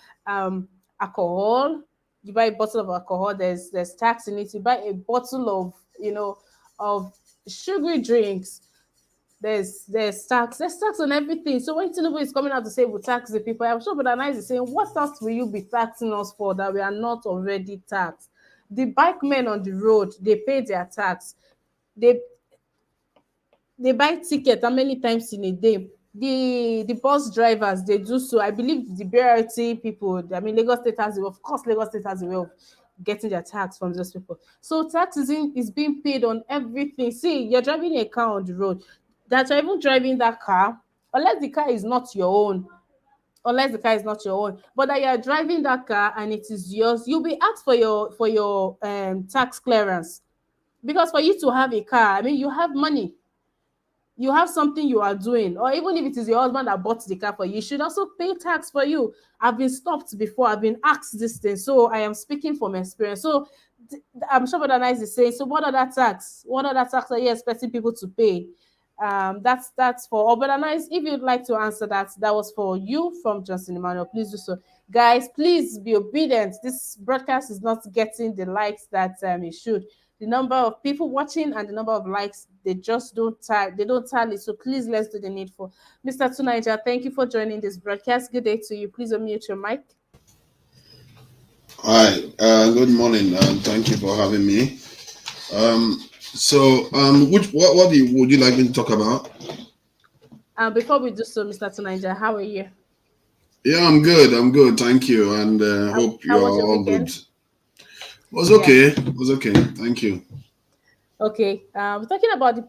alcohol. You buy a bottle of alcohol, there's tax in it. You buy a bottle of of sugary drinks, there's tax on everything. So when Tinubu is coming out to say we'll tax the people, I'm sure Brother Nice is saying, what else will you be taxing us for that we are not already taxed? The bike men on the road, they pay their tax. They they buy ticket how many times in a day? The bus drivers, they do so. I believe the BRT people, I mean Lagos State has a way, of course Lagos State has a way of getting their tax from those people. So tax is being paid on everything. See, you're driving a car on the road, that you're even driving that car, unless the car is not your own, but that you are driving that car and it is yours, you'll be asked for your tax clearance. Because for you to have a car, I mean you have money, you have something you are doing, or even if it is your husband that bought the car for you, you should also pay tax for you. I've been stopped before, I've been asked this thing, so I am speaking from experience. So I'm sure Brother Nice is saying, so what other tax are you expecting people to pay? That's for all. Brother Nice, if you'd like to answer that, that was for you from Johnson Emmanuel, please do so. Guys, please be obedient. This broadcast is not getting the likes that it should. The number of people watching and the number of likes, they just don't tally. So please, let's do the needful. Mr. Tunaija, thank you for joining this broadcast. Good day to you. Please unmute your mic. Hi, good morning, and thank you for having me. Would you like me to talk about? Before we do so, Mr. Tunaija, how are you? Yeah, I'm good. I'm good, thank you, and hope How you're was your all good. weekend? It was Yeah. okay. It was okay. Thank you. Okay, we're talking about the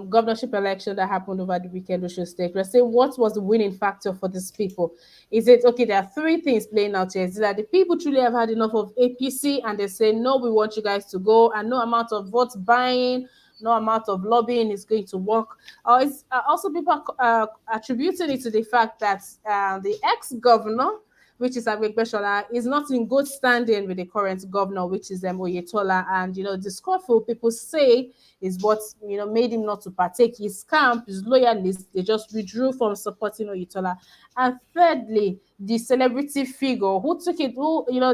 governorship election that happened over the weekend, Osun State. We're saying, what was the winning factor for these people? Is it okay? There are three things playing out here. Is it that the people truly have had enough of APC and they say, no, we want you guys to go, and no amount of vote buying, no amount of lobbying is going to work? Or it's also people are attributing it to the fact that the ex-governor, which is Agbegbeshola, is not in good standing with the current governor, which is Oyetola. And, the scornful people say is what, made him not to partake. His camp, his loyalists, they just withdrew from supporting Oyetola. And thirdly, the celebrity figure who took it,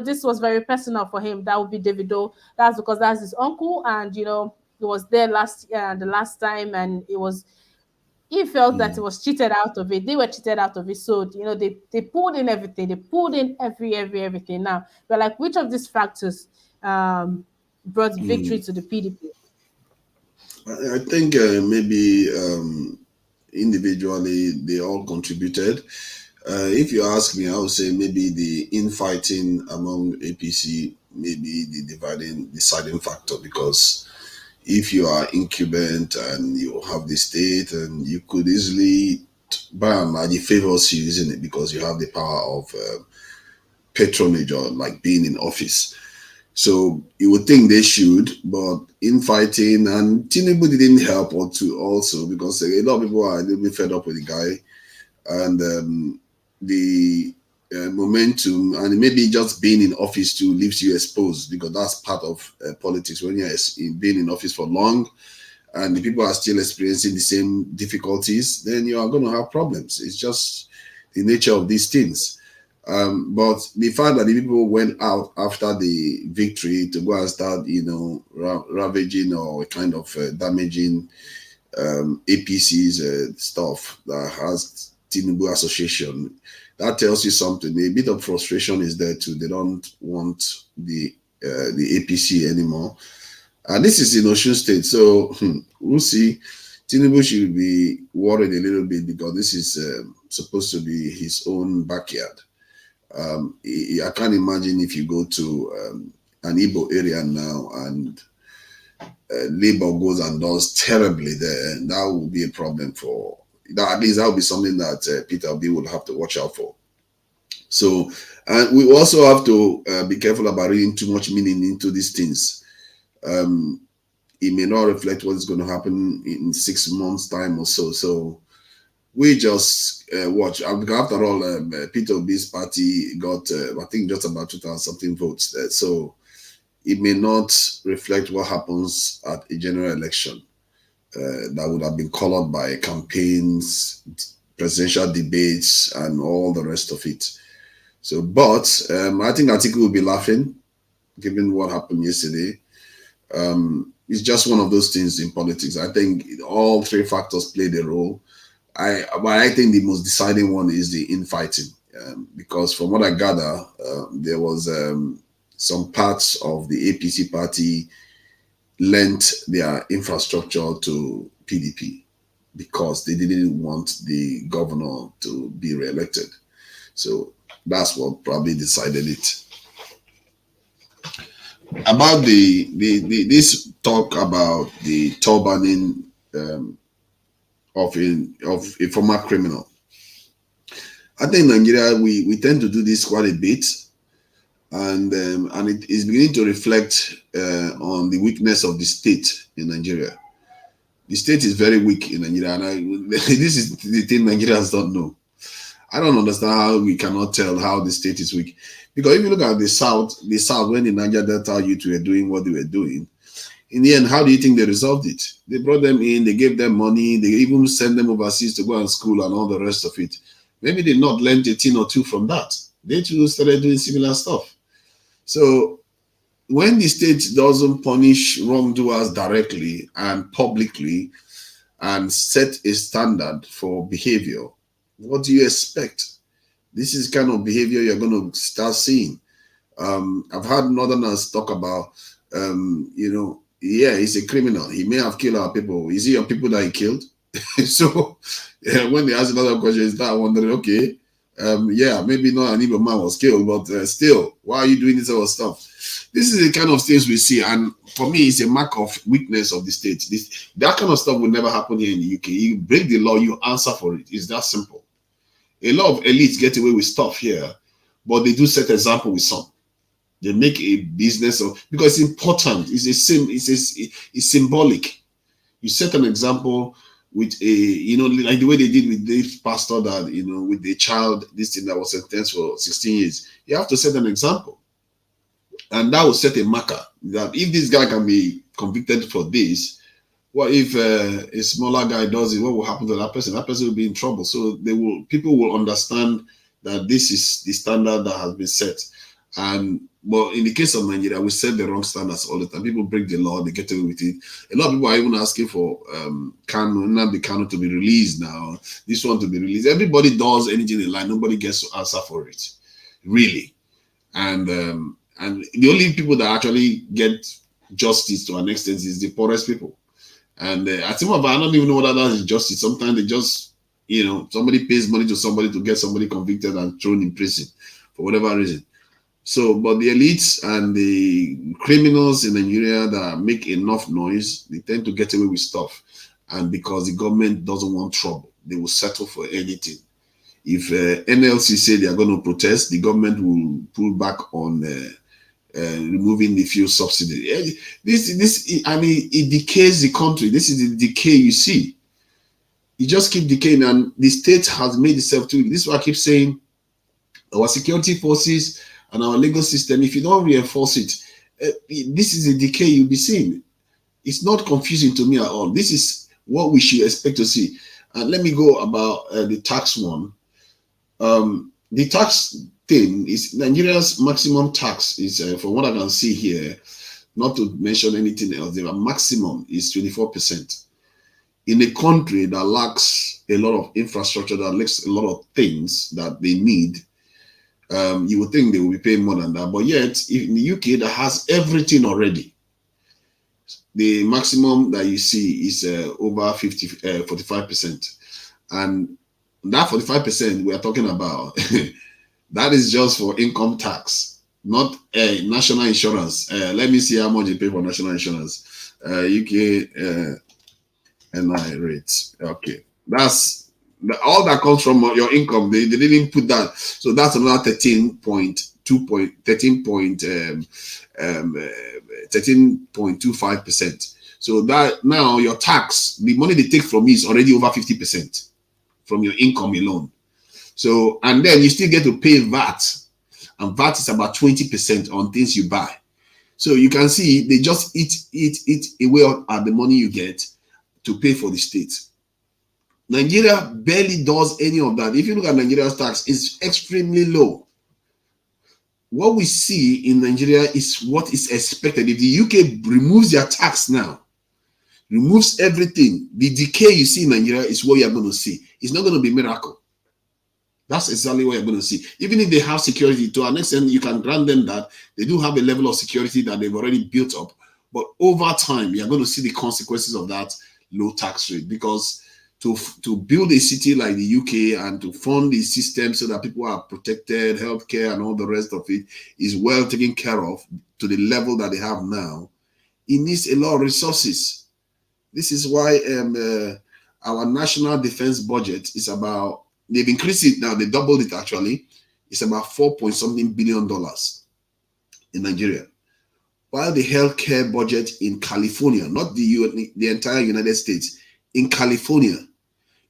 this was very personal for him. That would be Davido. That's because that's his uncle. And, he was there the last time, and it was he felt that he Mm, was cheated out of it. They were cheated out of it. So, they pulled in everything. They pulled in everything. Now, but like, which of these factors brought victory mm. to the PDP? I think maybe individually they all contributed. If you ask me, I would say maybe the infighting among APC may be the deciding factor, because if you are incumbent and you have the state, and you could easily, by and large, it favors you, isn't it? Because you have the power of patronage, or like being in office. So you would think they should, but infighting, and Tinubu didn't help or to also, because a lot of people are a little bit fed up with the guy, and the momentum, and maybe just being in office too leaves you exposed, because that's part of politics. When you're being in office for long and the people are still experiencing the same difficulties, then you are going to have problems. It's just the nature of these things. But the fact that the people went out after the victory to go and start, ravaging or kind of damaging APC's stuff that has Tinubu association, that tells you something. A bit of frustration is there too. They don't want the APC anymore. And this is in Osun State, so we'll see. Tinubu should be worried a little bit, because this is supposed to be his own backyard. I can't imagine if you go to an Igbo area now, and labor goes and does terribly there, and that will be a problem for that. At least that will be something that Peter B will have to watch out for. So, and we also have to be careful about reading too much meaning into these things. It may not reflect what is going to happen in 6 months' time or so. So we just watch. After all, Peter B's party got, I think, just about 2,000 something votes. So it may not reflect what happens at a general election that would have been colored by campaigns, presidential debates, and all the rest of it. So, but I think Atiku will be laughing, given what happened yesterday. it's just one of those things in politics. I think all three factors played a role. But I think the most deciding one is the infighting, because from what I gather, there was some parts of the APC party lent their infrastructure to PDP because they didn't want the governor to be re-elected. So that's what probably decided it. About the this talk about the turbaning um, of a former criminal. I think in Nigeria we tend to do this quite a bit, and it is beginning to reflect on the weakness of the state in Nigeria. The state is very weak in Nigeria, and this is the thing Nigerians don't know. I don't understand how we cannot tell how the state is weak, because if you look at the south when the Niger Delta youth were doing what they were doing, in the end, how do you think they resolved it? They brought them in, they gave them money, they even sent them overseas to go and school and all the rest of it. Maybe they not learned a thing or two from that. They too started doing similar stuff. So when the state doesn't punish wrongdoers directly and publicly and set a standard for behavior, what do you expect? This is kind of behavior you're going to start seeing. I've heard Northerners talk about, yeah, he's a criminal. He may have killed our people. Is he your people that he killed? So when they ask another question, you start wondering, okay, yeah, maybe not an evil man was killed, but still, why are you doing this sort of stuff? This is the kind of things we see, and for me, it's a mark of weakness of the state. That kind of stuff will never happen here in the UK. You break the law, you answer for it. It's that simple. A lot of elites get away with stuff here, but they do set example with some. They make a business of, because it's important. It's symbolic. You set an example with a, like the way they did with this pastor that, with the child, this thing that was sentenced for 16 years. You have to set an example. And that will set a marker that if this guy can be convicted for this, what if a smaller guy does it? What will happen to that person? That person will be in trouble. So people will understand that this is the standard that has been set. But in the case of Nigeria, we set the wrong standards all the time. People break the law, they get away with it. A lot of people are even asking for Nnamdi Kanu to be released now, this one to be released. Everybody does anything in life. Nobody gets to answer for it, really. And the only people that actually get justice to an extent is the poorest people. And I don't even know whether that is justice. Sometimes they just, somebody pays money to somebody to get somebody convicted and thrown in prison for whatever reason. So, but the elites and the criminals in Nigeria that make enough noise, they tend to get away with stuff. And because the government doesn't want trouble, they will settle for anything. If NLC say they are going to protest, the government will pull back on removing the fuel subsidy. It decays the country. This is the decay you see. You just keep decaying, and the state has made itself too. This is what I keep saying. Our security forces and our legal system, if you don't reinforce it, this is the decay you'll be seeing. It's not confusing to me at all. This is what we should expect to see. And let me go about the tax one. The tax thing is Nigeria's maximum tax is, from what I can see here, not to mention anything else, the maximum is 24%. In a country that lacks a lot of infrastructure, that lacks a lot of things that they need, you would think they will be paying more than that. But yet, in the UK, that has everything already. The maximum that you see is over 45%. And that 45% we are talking about, that is just for income tax, not national insurance. Let me see how much you pay for national insurance. UK NI rates. Okay, that's all that comes from your income. They didn't put that, so that's another 13.25%. So that now your tax, the money they take from you is already over 50% from your income alone. So, and then you still get to pay VAT, and VAT is about 20% on things you buy. So you can see they just eat away at the money you get to pay for the state. Nigeria barely does any of that. If you look at Nigeria's tax, it's extremely low. what we see in Nigeria is what is expected. If the UK removes their tax now, removes everything, the decay you see in Nigeria is what you're going to see. It's not going to be a miracle. That's exactly what you're going to see. Even if they have security, to an extent, you can grant them that they do have a level of security that they've already built up. But over time, you're going to see the consequences of that low tax rate, because to build a city like the UK and to fund the system so that people are protected, healthcare and all the rest of it is well taken care of to the level that they have now, it needs a lot of resources. This is why our national defense budget is about, they've increased it now, they doubled it actually. It's about $4 billion in Nigeria. While the healthcare budget in California, not the entire United States, in California,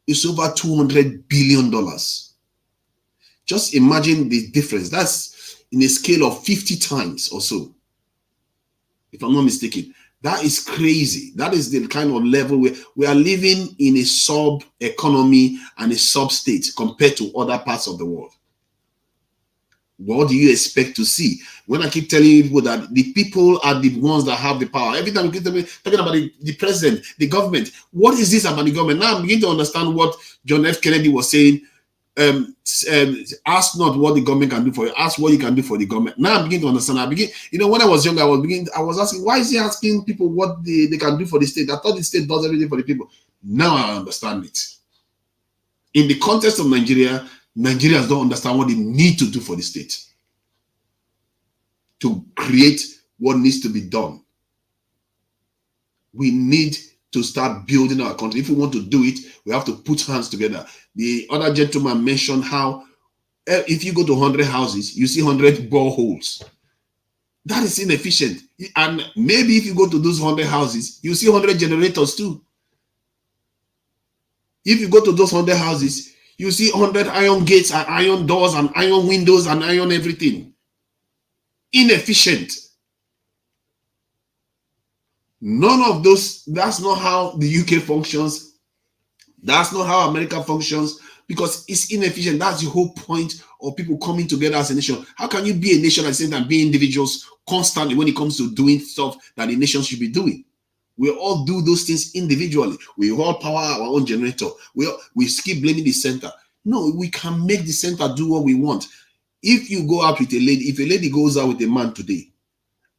is over $200 billion. Just imagine the difference. That's in a scale of 50 times or so, if I'm not mistaken. That is crazy. That is the kind of level where we are living in a sub-economy and a sub-state compared to other parts of the world. What do you expect to see? When I keep telling people that the people are the ones that have the power, every time we keep talking about the president, the government, what is this about the government? Now I'm beginning to understand what John F. Kennedy was saying. Ask not what the government can do for you, ask what you can do for the government. Now I'm beginning to understand. When I was younger, I was asking, why is he asking people what they can do for the state? I thought the state does everything for the people. Now I understand it. In the context of Nigeria, Nigerians don't understand what they need to do for the state to create what needs to be done. We need to start building our country. If we want to do it, we have to put hands together. The other gentleman mentioned how if you go to 100 houses, you see 100 boreholes. That is inefficient. And maybe if you go to those 100 houses, you see 100 generators too. If you go to those 100 houses, you see 100 iron gates and iron doors and iron windows and iron everything. Inefficient. None of those, that's not how the UK functions. That's not how America functions, because it's inefficient. That's the whole point of people coming together as a nation. How can you be a nation at the same time be individuals constantly when it comes to doing stuff that the nation should be doing? We all do those things individually. We all power our own generator. We keep blaming the center. No, we can make the center do what we want. If you go out with a lady, if a lady goes out with a man today,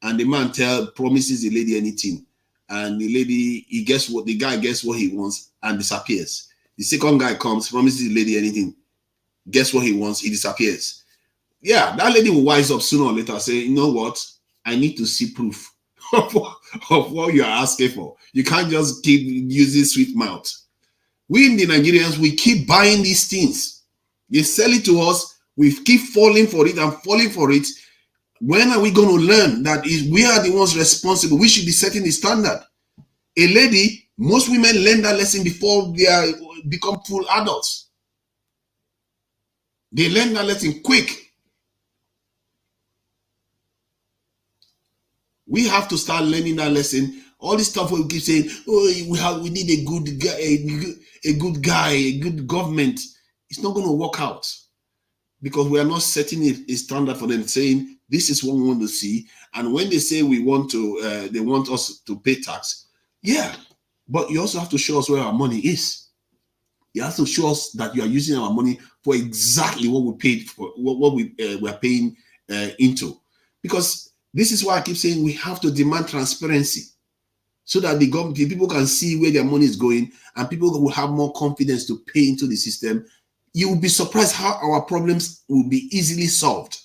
and the man promises the lady anything, and the guy gets what he wants and disappears. The second guy comes, promises the lady anything, gets what he wants, he disappears. Yeah, that lady will wise up sooner or later, say, you know what? I need to see proof of what you are asking for. You can't just keep using sweet mouth. We in the Nigerians, we keep buying these things. They sell it to us. We keep falling for it and falling for it. When are we going to learn that we are the ones responsible? We should be setting the standard. A lady, most women learn that lesson before they become full adults. They learn that lesson quick. We have to start learning that lesson. All this stuff we keep saying, oh, we need a good guy, a good government. It's not going to work out, because we are not setting a standard for them, saying this is what we want to see. And when they say they want us to pay tax, yeah, but you also have to show us where our money is. You have to show us that you are using our money for exactly what we paid for, what we are paying into. Because this is why I keep saying we have to demand transparency, so that the people can see where their money is going, and people will have more confidence to pay into the system. You will be surprised how our problems will be easily solved.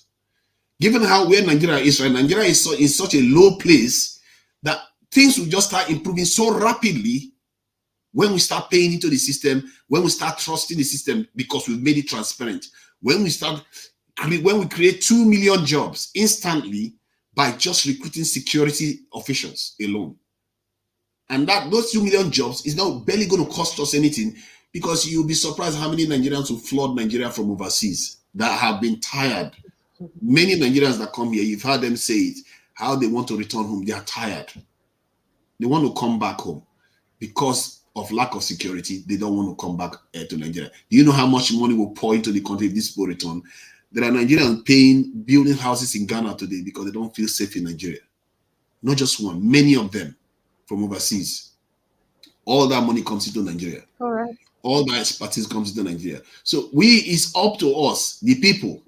Given where Nigeria is right, Nigeria is in such a low place that things will just start improving so rapidly when we start paying into the system, when we start trusting the system because we've made it transparent. When we create 2 million jobs instantly by just recruiting security officials alone. And those 2 million jobs is now barely going to cost us anything, because you'll be surprised how many Nigerians who flood Nigeria from overseas that have been tired. Many Nigerians that come here, you've heard them say it, how they want to return home. They are tired. They want to come back home because of lack of security. They don't want to come back to Nigeria. Do you know how much money will pour into the country if these people return? There are Nigerians paying, building houses in Ghana today because they don't feel safe in Nigeria. Not just one, many of them from overseas. All that money comes into Nigeria. All right. All that expertise comes into Nigeria. So it's up to us, the people,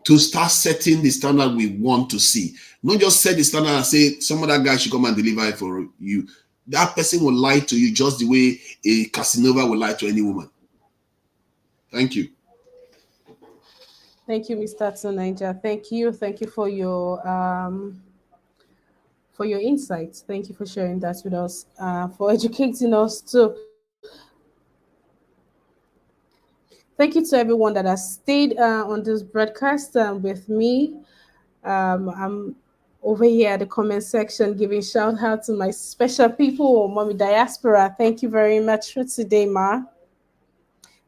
to start setting the standard we want to see. Not just set the standard and say some other guy should come and deliver it for you. That person will lie to you just the way a Casanova will lie to any woman. Thank you. Thank you, Mr. Tunaija. Thank you. Thank you for your insights. Thank you for sharing that with us, for educating us too. Thank you to everyone that has stayed on this broadcast with me. I'm over here at the comment section giving shout out to my special people, Mommy Diaspora. Thank you very much for today, Ma.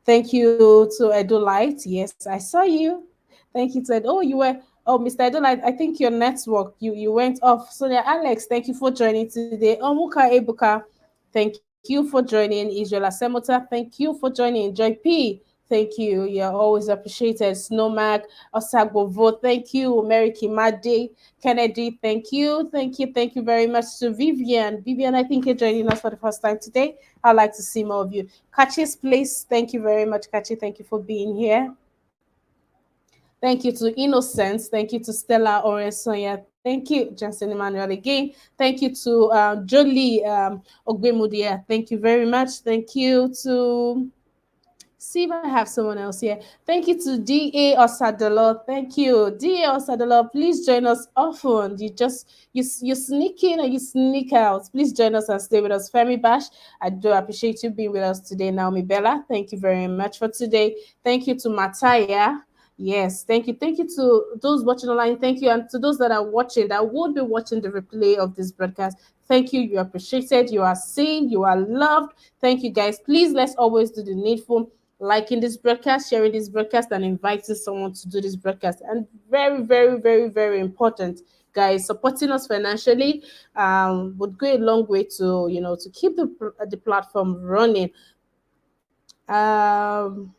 Thank you to Edolite. Yes, I saw you. Thank you to Oh, you were. Oh, Mr. Edolite, I think your network, you went off. Sonia Alex, thank you for joining today. Omuka Ebuka, thank you for joining. Israel Asemota, thank you for joining. Joy P, thank you. You're always appreciated. Snowmag, Osagbovo, thank you. Mary Kimade, Kennedy, thank you. Thank you very much to Vivian. Vivian, I think you're joining us for the first time today. I'd like to see more of you. Kachi's Place, thank you very much, Kachi. Thank you for being here. Thank you to Innocence. Thank you to Stella Orensonia. Thank you, Johnson Emmanuel again. Thank you to Jolie Ogbemudia. Thank you very much. Thank you to see if I have someone else here. Thank you to DA Osadolo. Thank you. DA Osadolo, please join us often. You sneak in and you sneak out. Please join us and stay with us. Femi Bash, I do appreciate you being with us today. Naomi Bella, thank you very much for today. Thank you to Mataya. Yes, thank you. Thank you to those watching online. Thank you. And to those that are watching, that would be watching the replay of this broadcast. Thank you. You are appreciated. You are seen. You are loved. Thank you, guys. Please, let's always do the needful, liking this broadcast, sharing this broadcast, and inviting someone to do this broadcast. And very, very, very, very important, guys, supporting us financially would go a long way to to keep the platform running. Um,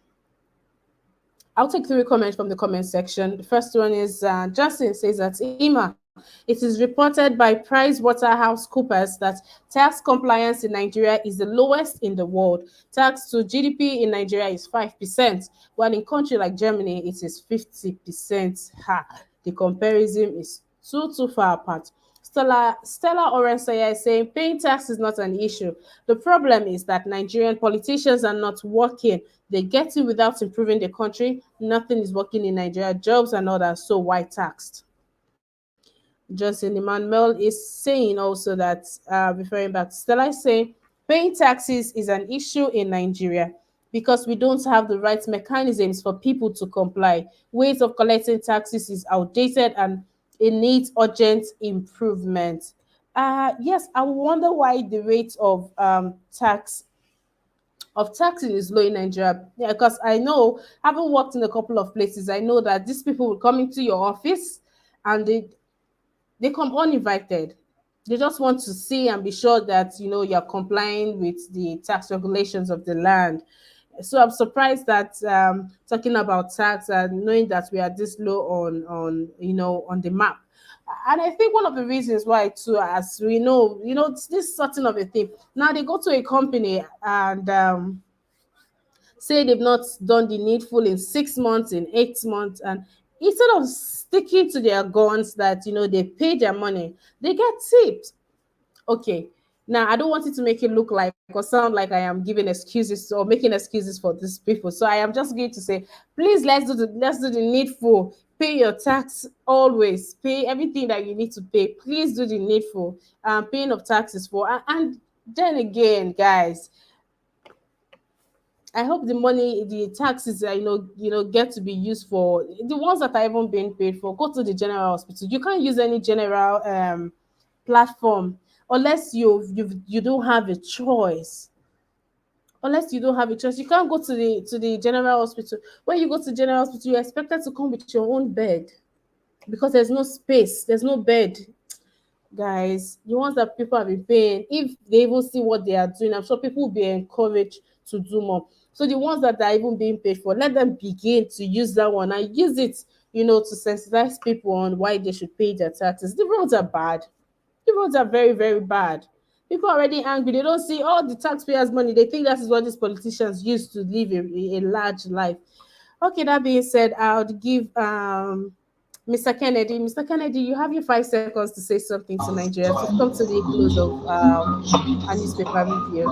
I'll take three comments from the comment section. The first one is Justin says that Ima, it is reported by PricewaterhouseCoopers that tax compliance in Nigeria is the lowest in the world. Tax to GDP in Nigeria is 5%, while in country like Germany it is 50%. Ha! The comparison is too far apart. Stella Orensaya is saying paying tax is not an issue. The problem is that Nigerian politicians are not working. They get it without improving the country. Nothing is working in Nigeria. Jobs and others. So why taxed? Justin Emmanuel is saying also that, referring back to Stella, is saying paying taxes is an issue in Nigeria because we don't have the right mechanisms for people to comply. Ways of collecting taxes is outdated and it needs urgent improvement. Yes, I wonder why the rate of taxing is low in Nigeria. Yeah, because I know, having worked in a couple of places, I know that these people will come into your office and they come uninvited. They just want to see and be sure that you're complying with the tax regulations of the land. So I'm surprised that talking about tax and knowing that we are this low on the map. And I think one of the reasons why too, as we know, it's this certain of a thing. Now they go to a company and say they've not done the needful in 6 months, in 8 months, and instead of sticking to their guns that they pay their money, they get tipped. Okay, now I don't want it to make it look like or sound like I am giving excuses or making excuses for these people. So I am just going to say, please, let's do the needful. Pay your tax always. Pay everything that you need to pay. Please do the needful. Paying of taxes for and then again, guys, I hope the money, the taxes, get to be used for the ones that are even being paid for. Go to the general hospital. You can't use any general platform unless you don't have a choice. Unless you don't have a choice, you can't go to the general hospital. When you go to general hospital, you're expected to come with your own bed because there's no space, there's no bed. Guys, the ones that people have been paying, if they even see what they are doing, I'm sure people will be encouraged to do more. So the ones that are even being paid for, let them begin to use that one and use it, to sensitize people on why they should pay their taxes. The roads are bad. The roads are very, very bad. People are already angry. They don't see all the taxpayers' money. They think that is what these politicians use to live a large life. Okay, that being said, I would give Mr. Kennedy. Mr. Kennedy, you have your 5 seconds to say something to Nigerians. We've come to the close of our newspaper review.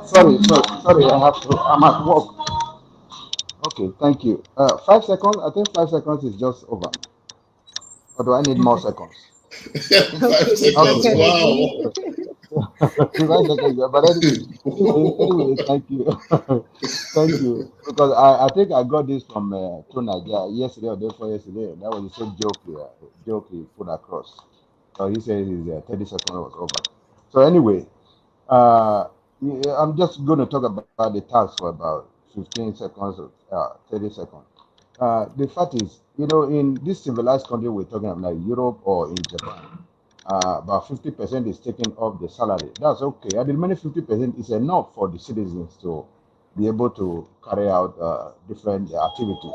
Sorry, I'm at work. Okay, thank you. 5 seconds, I think 5 seconds is just over. Or do I need more seconds? 5 Mr. Okay, Seconds. thank you. Kennedy. Wow. 5 seconds, yeah, but anyway, thank you. Thank you. Because I think I got this from True Nigeria yesterday or day before yesterday. That was the same joke he put across. So he said his 30 seconds was over. So anyway, uh, yeah, I'm just going to talk about the task for about 15 seconds or 30 seconds. The fact is, in this civilized country we're talking about, like Europe or in Japan, about 50% is taken off the salary. That's okay. And the remaining 50% is enough for the citizens to be able to carry out different activities.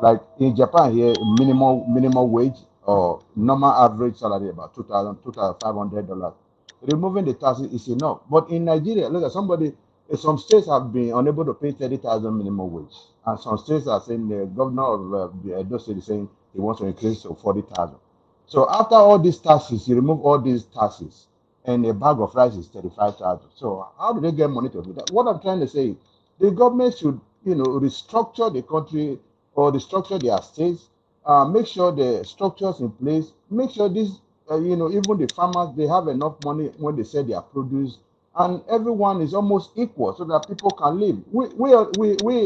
Like in Japan here, minimum wage or normal average salary about $2,500. Removing the taxes is enough. But in Nigeria, look at somebody. Some states have been unable to pay 30,000 minimum wage, and some states are saying the governor of the Edo State is saying he wants to increase to 40,000. So after all these taxes, you remove all these taxes, and a bag of rice is 35,000. So how do they get money to do that? What I'm trying to say, the government should, restructure the country or restructure their states. Make sure the structures in place. Make sure this, even the farmers they have enough money when they sell their produce, and everyone is almost equal so that people can live. We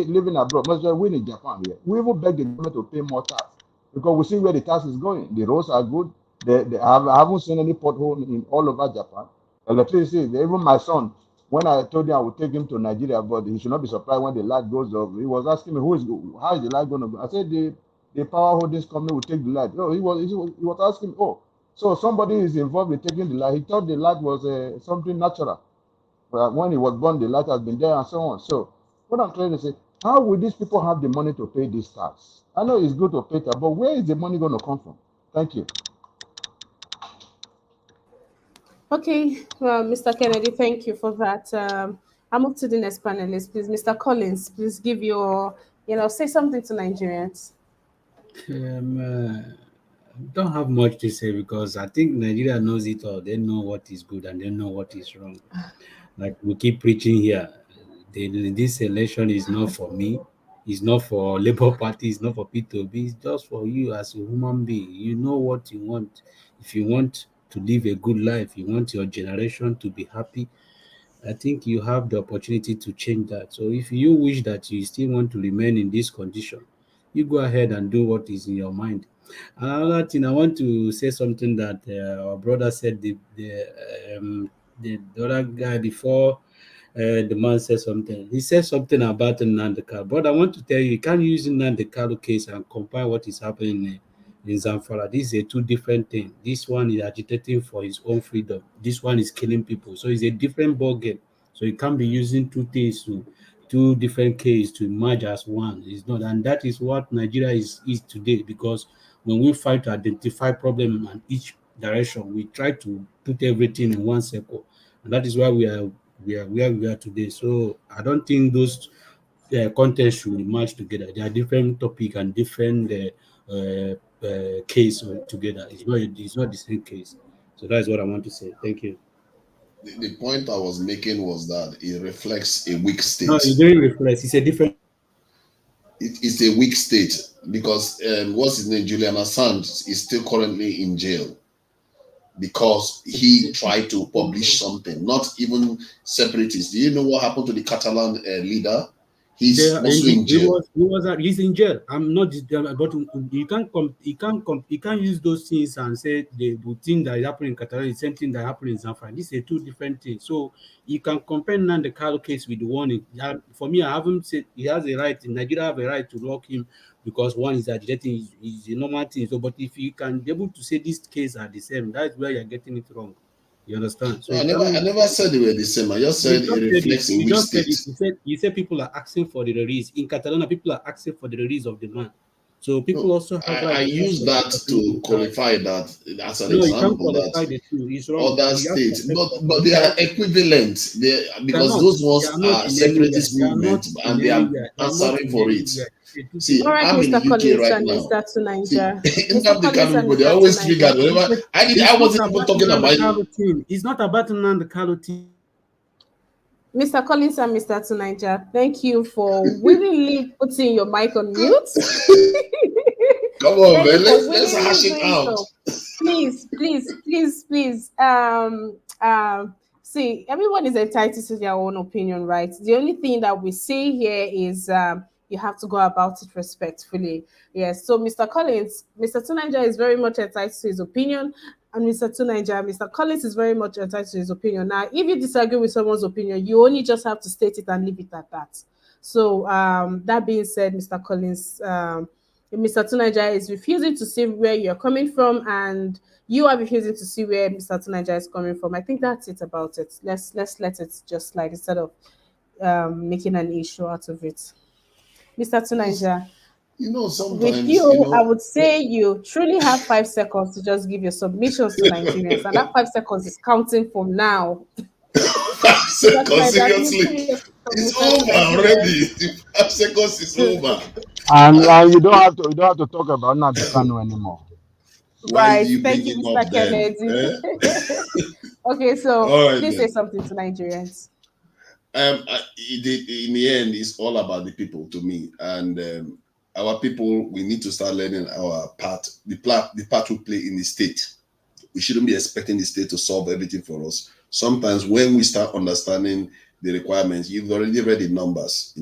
living abroad, much like we in Japan here. We even beg the government to pay more tax because we see where the tax is going. The roads are good. I haven't seen any pothole in all over Japan. Electricity, even my son, when I told him I would take him to Nigeria, but he should not be surprised when the light goes off. He was asking me, how is the light going to go? I said, the power holdings company will take the light. No, he was asking, oh, so somebody is involved in taking the light. He thought the light was something natural. But when he was born, the light has been there and so on. So what I'm trying to say, how will these people have the money to pay this tax? I know it's good to pay tax, but where is the money going to come from? Thank you. Okay, well, Mr. Kennedy, thank you for that. I'll move to the next panelist, please. Mr. Collins, please give your, say something to Nigerians. Don't have much to say because I think Nigeria knows it all. They know what is good and they know what is wrong. Like we keep preaching here, this election is not for me. It's not for Labour Party. It's not for P2B. It's just for you as a human being. You know what you want. If you want to live a good life, you want your generation to be happy, I think you have the opportunity to change that. So if you wish that you still want to remain in this condition, you go ahead and do what is in your mind. Another thing, I want to say something that our brother said. The other guy before the man said something. He said something about Nandekal. But I want to tell you, you can't use Nandekal case and compare what is happening in Zamfara. This is a two different thing. This one is agitating for his own freedom. This one is killing people. So it's a different ball game. So you can't be using two things to two different cases to merge as one. It's not, and that is what Nigeria is today. Because when we fight to identify problem in each direction, we try to put everything in one circle, and that is why we are where we are today. So I don't think those content should merge together. They are different topic and different case together. It's not the same case. So that's what I want to say. Thank you. The point I was making was that it reflects a weak No, state. it didn't reflect. It's a different. It's a weak state because what's his name, Julian Assange, is still currently in jail because he tried to publish something, not even separatists. Do you know what happened to the Catalan leader? He's There, also in jail. he's in jail. I'm not, but you can't use those things and say the thing that is happening in Catalonia is the same thing that happened in Zamfara. These are two different things. So you can compare now the Carlo case with the one. For me, I haven't said he has a right. Nigeria have a right to lock him because one is agitating is a normal thing. So, but if you can be able to say these cases are the same, that's where you're getting it wrong. You understand? So No, it cannot I be. never said they were the same. I just You said it just said it. reflects in You which just said state. it. You said people are asking for the release in Catalonia. People are asking for the release of the man. So people No, also have I right to use also that continue to to die. qualify that as an No, you can't example that qualify the two. It's wrong. other You have to states, accept but they are qualify. equivalent. They because Cannot. those They are ones not are in anywhere. separatist They are not movement in and they are anywhere. They are not answering in for it. anywhere. They do All See, right, I'm in Mr. the UK Collins right and now. Mr. See, Tunaija. Mr. Nnamdi Collins Kanu and people, they Mr. always Tunaija. triggered whenever I It's not wasn't even about talking the about Kalo team. It's not about the Kalo team. Mr. Collins and Mr. Tunaija, thank you for willingly putting your mic on mute. come on, Thank you man. for Let's willingly hash it doing out. so. Please, please, please, please. See, everyone is entitled to their own opinion, right? The only thing that we say here is you have to go about it respectfully. Yes. So, Mr. Collins, Mr. Tunaija is very much entitled to his opinion, and Mr. Tunaija, Mr. Collins is very much entitled to his opinion. Now, if you disagree with someone's opinion, you only just have to state it and leave it at that. So, that being said, Mr. Collins, Mr. Tunaja is refusing to see where you're coming from, and you are refusing to see where Mr. Tunaja is coming from. I think that's it about it. Let's let it just slide instead of making an issue out of it. Mr. Tunaja, with Sometimes, you, I would say you truly have 5 seconds to just give your submissions to Nigerians, and that 5 seconds is counting from now. Mr. 5 seconds, Tunaja, please seriously. give your It's submission to over Nigerians. already. 5 seconds is over. And you don't have to talk about Nnamdi Kanu anymore. Why do Right. you bring Thank you, him Mr. up then? Kennedy. Okay, so All right, please say then. something to Nigerians. In the end, it's all about the people to me, and our people. We need to start learning our part, the part we play in the state. We shouldn't be expecting the state to solve everything for us. Sometimes when we start understanding the requirements, you've already read the numbers,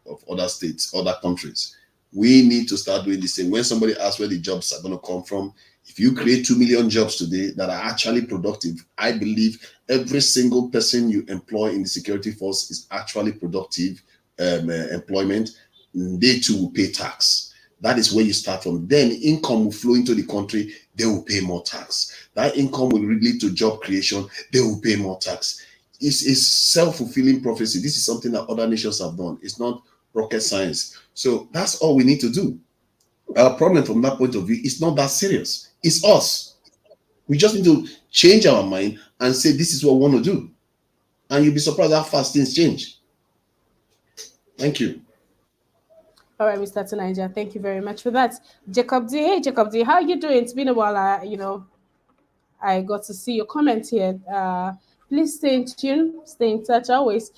of other states, other countries. We need to start doing the same. When somebody asks where the jobs are going to come from, if you create 2 million jobs today that are actually productive, I believe every single person you employ in the security force is actually productive employment. They too will pay tax. That is where you start from. Then income will flow into the country. They will pay more tax. That income will lead to job creation. They will pay more tax. It's self-fulfilling prophecy. This is something that other nations have done. It's not rocket science. So that's all we need to do. Our problem from that point of view is not that serious. It's us. We just need to change our mind and say this is what we want to do. And you'll be surprised how fast things change. Thank you. All right, Mr. Tunaija, thank you very much for that. Jacob D, hey Jacob D, how are you doing? It's been a while. I got to see your comment here. Please stay in tune, stay in touch always.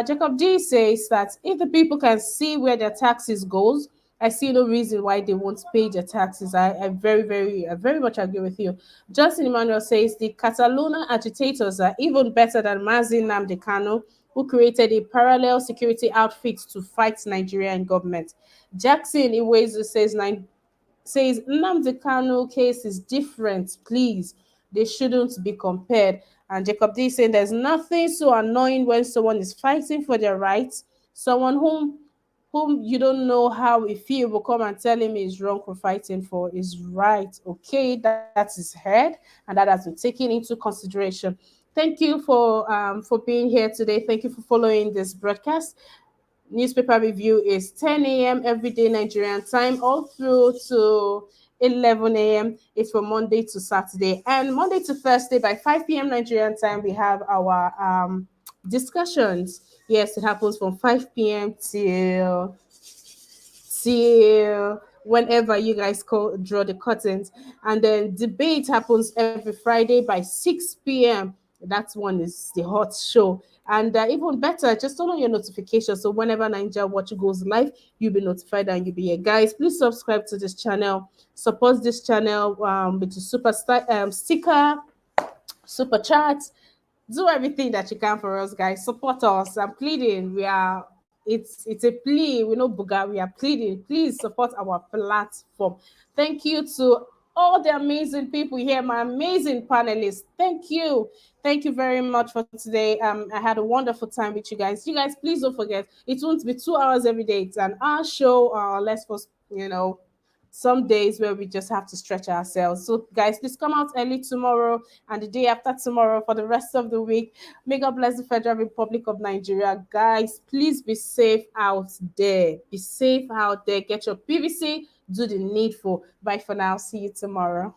Jacob D says that if the people can see where their taxes goes, I see no reason why they won't pay their taxes. I very much agree with you. Justin Emmanuel says the Catalonia agitators are even better than Mazin Namdekano, who created a parallel security outfit to fight Nigerian government. Jackson Iwezu says Nnamdi Kanu case is different. Please, they shouldn't be compared. And Jacob D saying there's nothing so annoying when someone is fighting for their rights, someone whom you don't know how he feel will come and tell him he's wrong for fighting for his right. Okay, that's his head, and that has been taken into consideration. Thank you for being here today. Thank you for following this broadcast. Newspaper review is 10 a.m. every day Nigerian time, all through to 11 a.m. It's from Monday to Saturday. And Monday to Thursday by 5 p.m. Nigerian time, we have our discussions. Yes, it happens from 5 p.m. till whenever you guys draw the curtains. And then debate happens every Friday by 6 p.m. That one is the hot show. And even better, just turn on your notifications. So whenever Ninja Watch goes live, you'll be notified and you'll be here. Guys, please subscribe to this channel. Support this channel with the sticker, super chat, do everything that you can for us, guys. Support us. I'm pleading. It's a plea. We know Buga. We are pleading. Please support our platform. Thank you to all the amazing people here, my amazing panelists. Thank you. Thank you very much for today. I had a wonderful time with you guys. You guys, please don't forget, it won't be 2 hours every day. It's an hour show. Let's first, some days where we just have to stretch ourselves. So, guys, please come out early tomorrow and the day after tomorrow for the rest of the week. May God bless the Federal Republic of Nigeria. Guys, please be safe out there. Be safe out there. Get your PVC. Do the needful. Bye for now. See you tomorrow.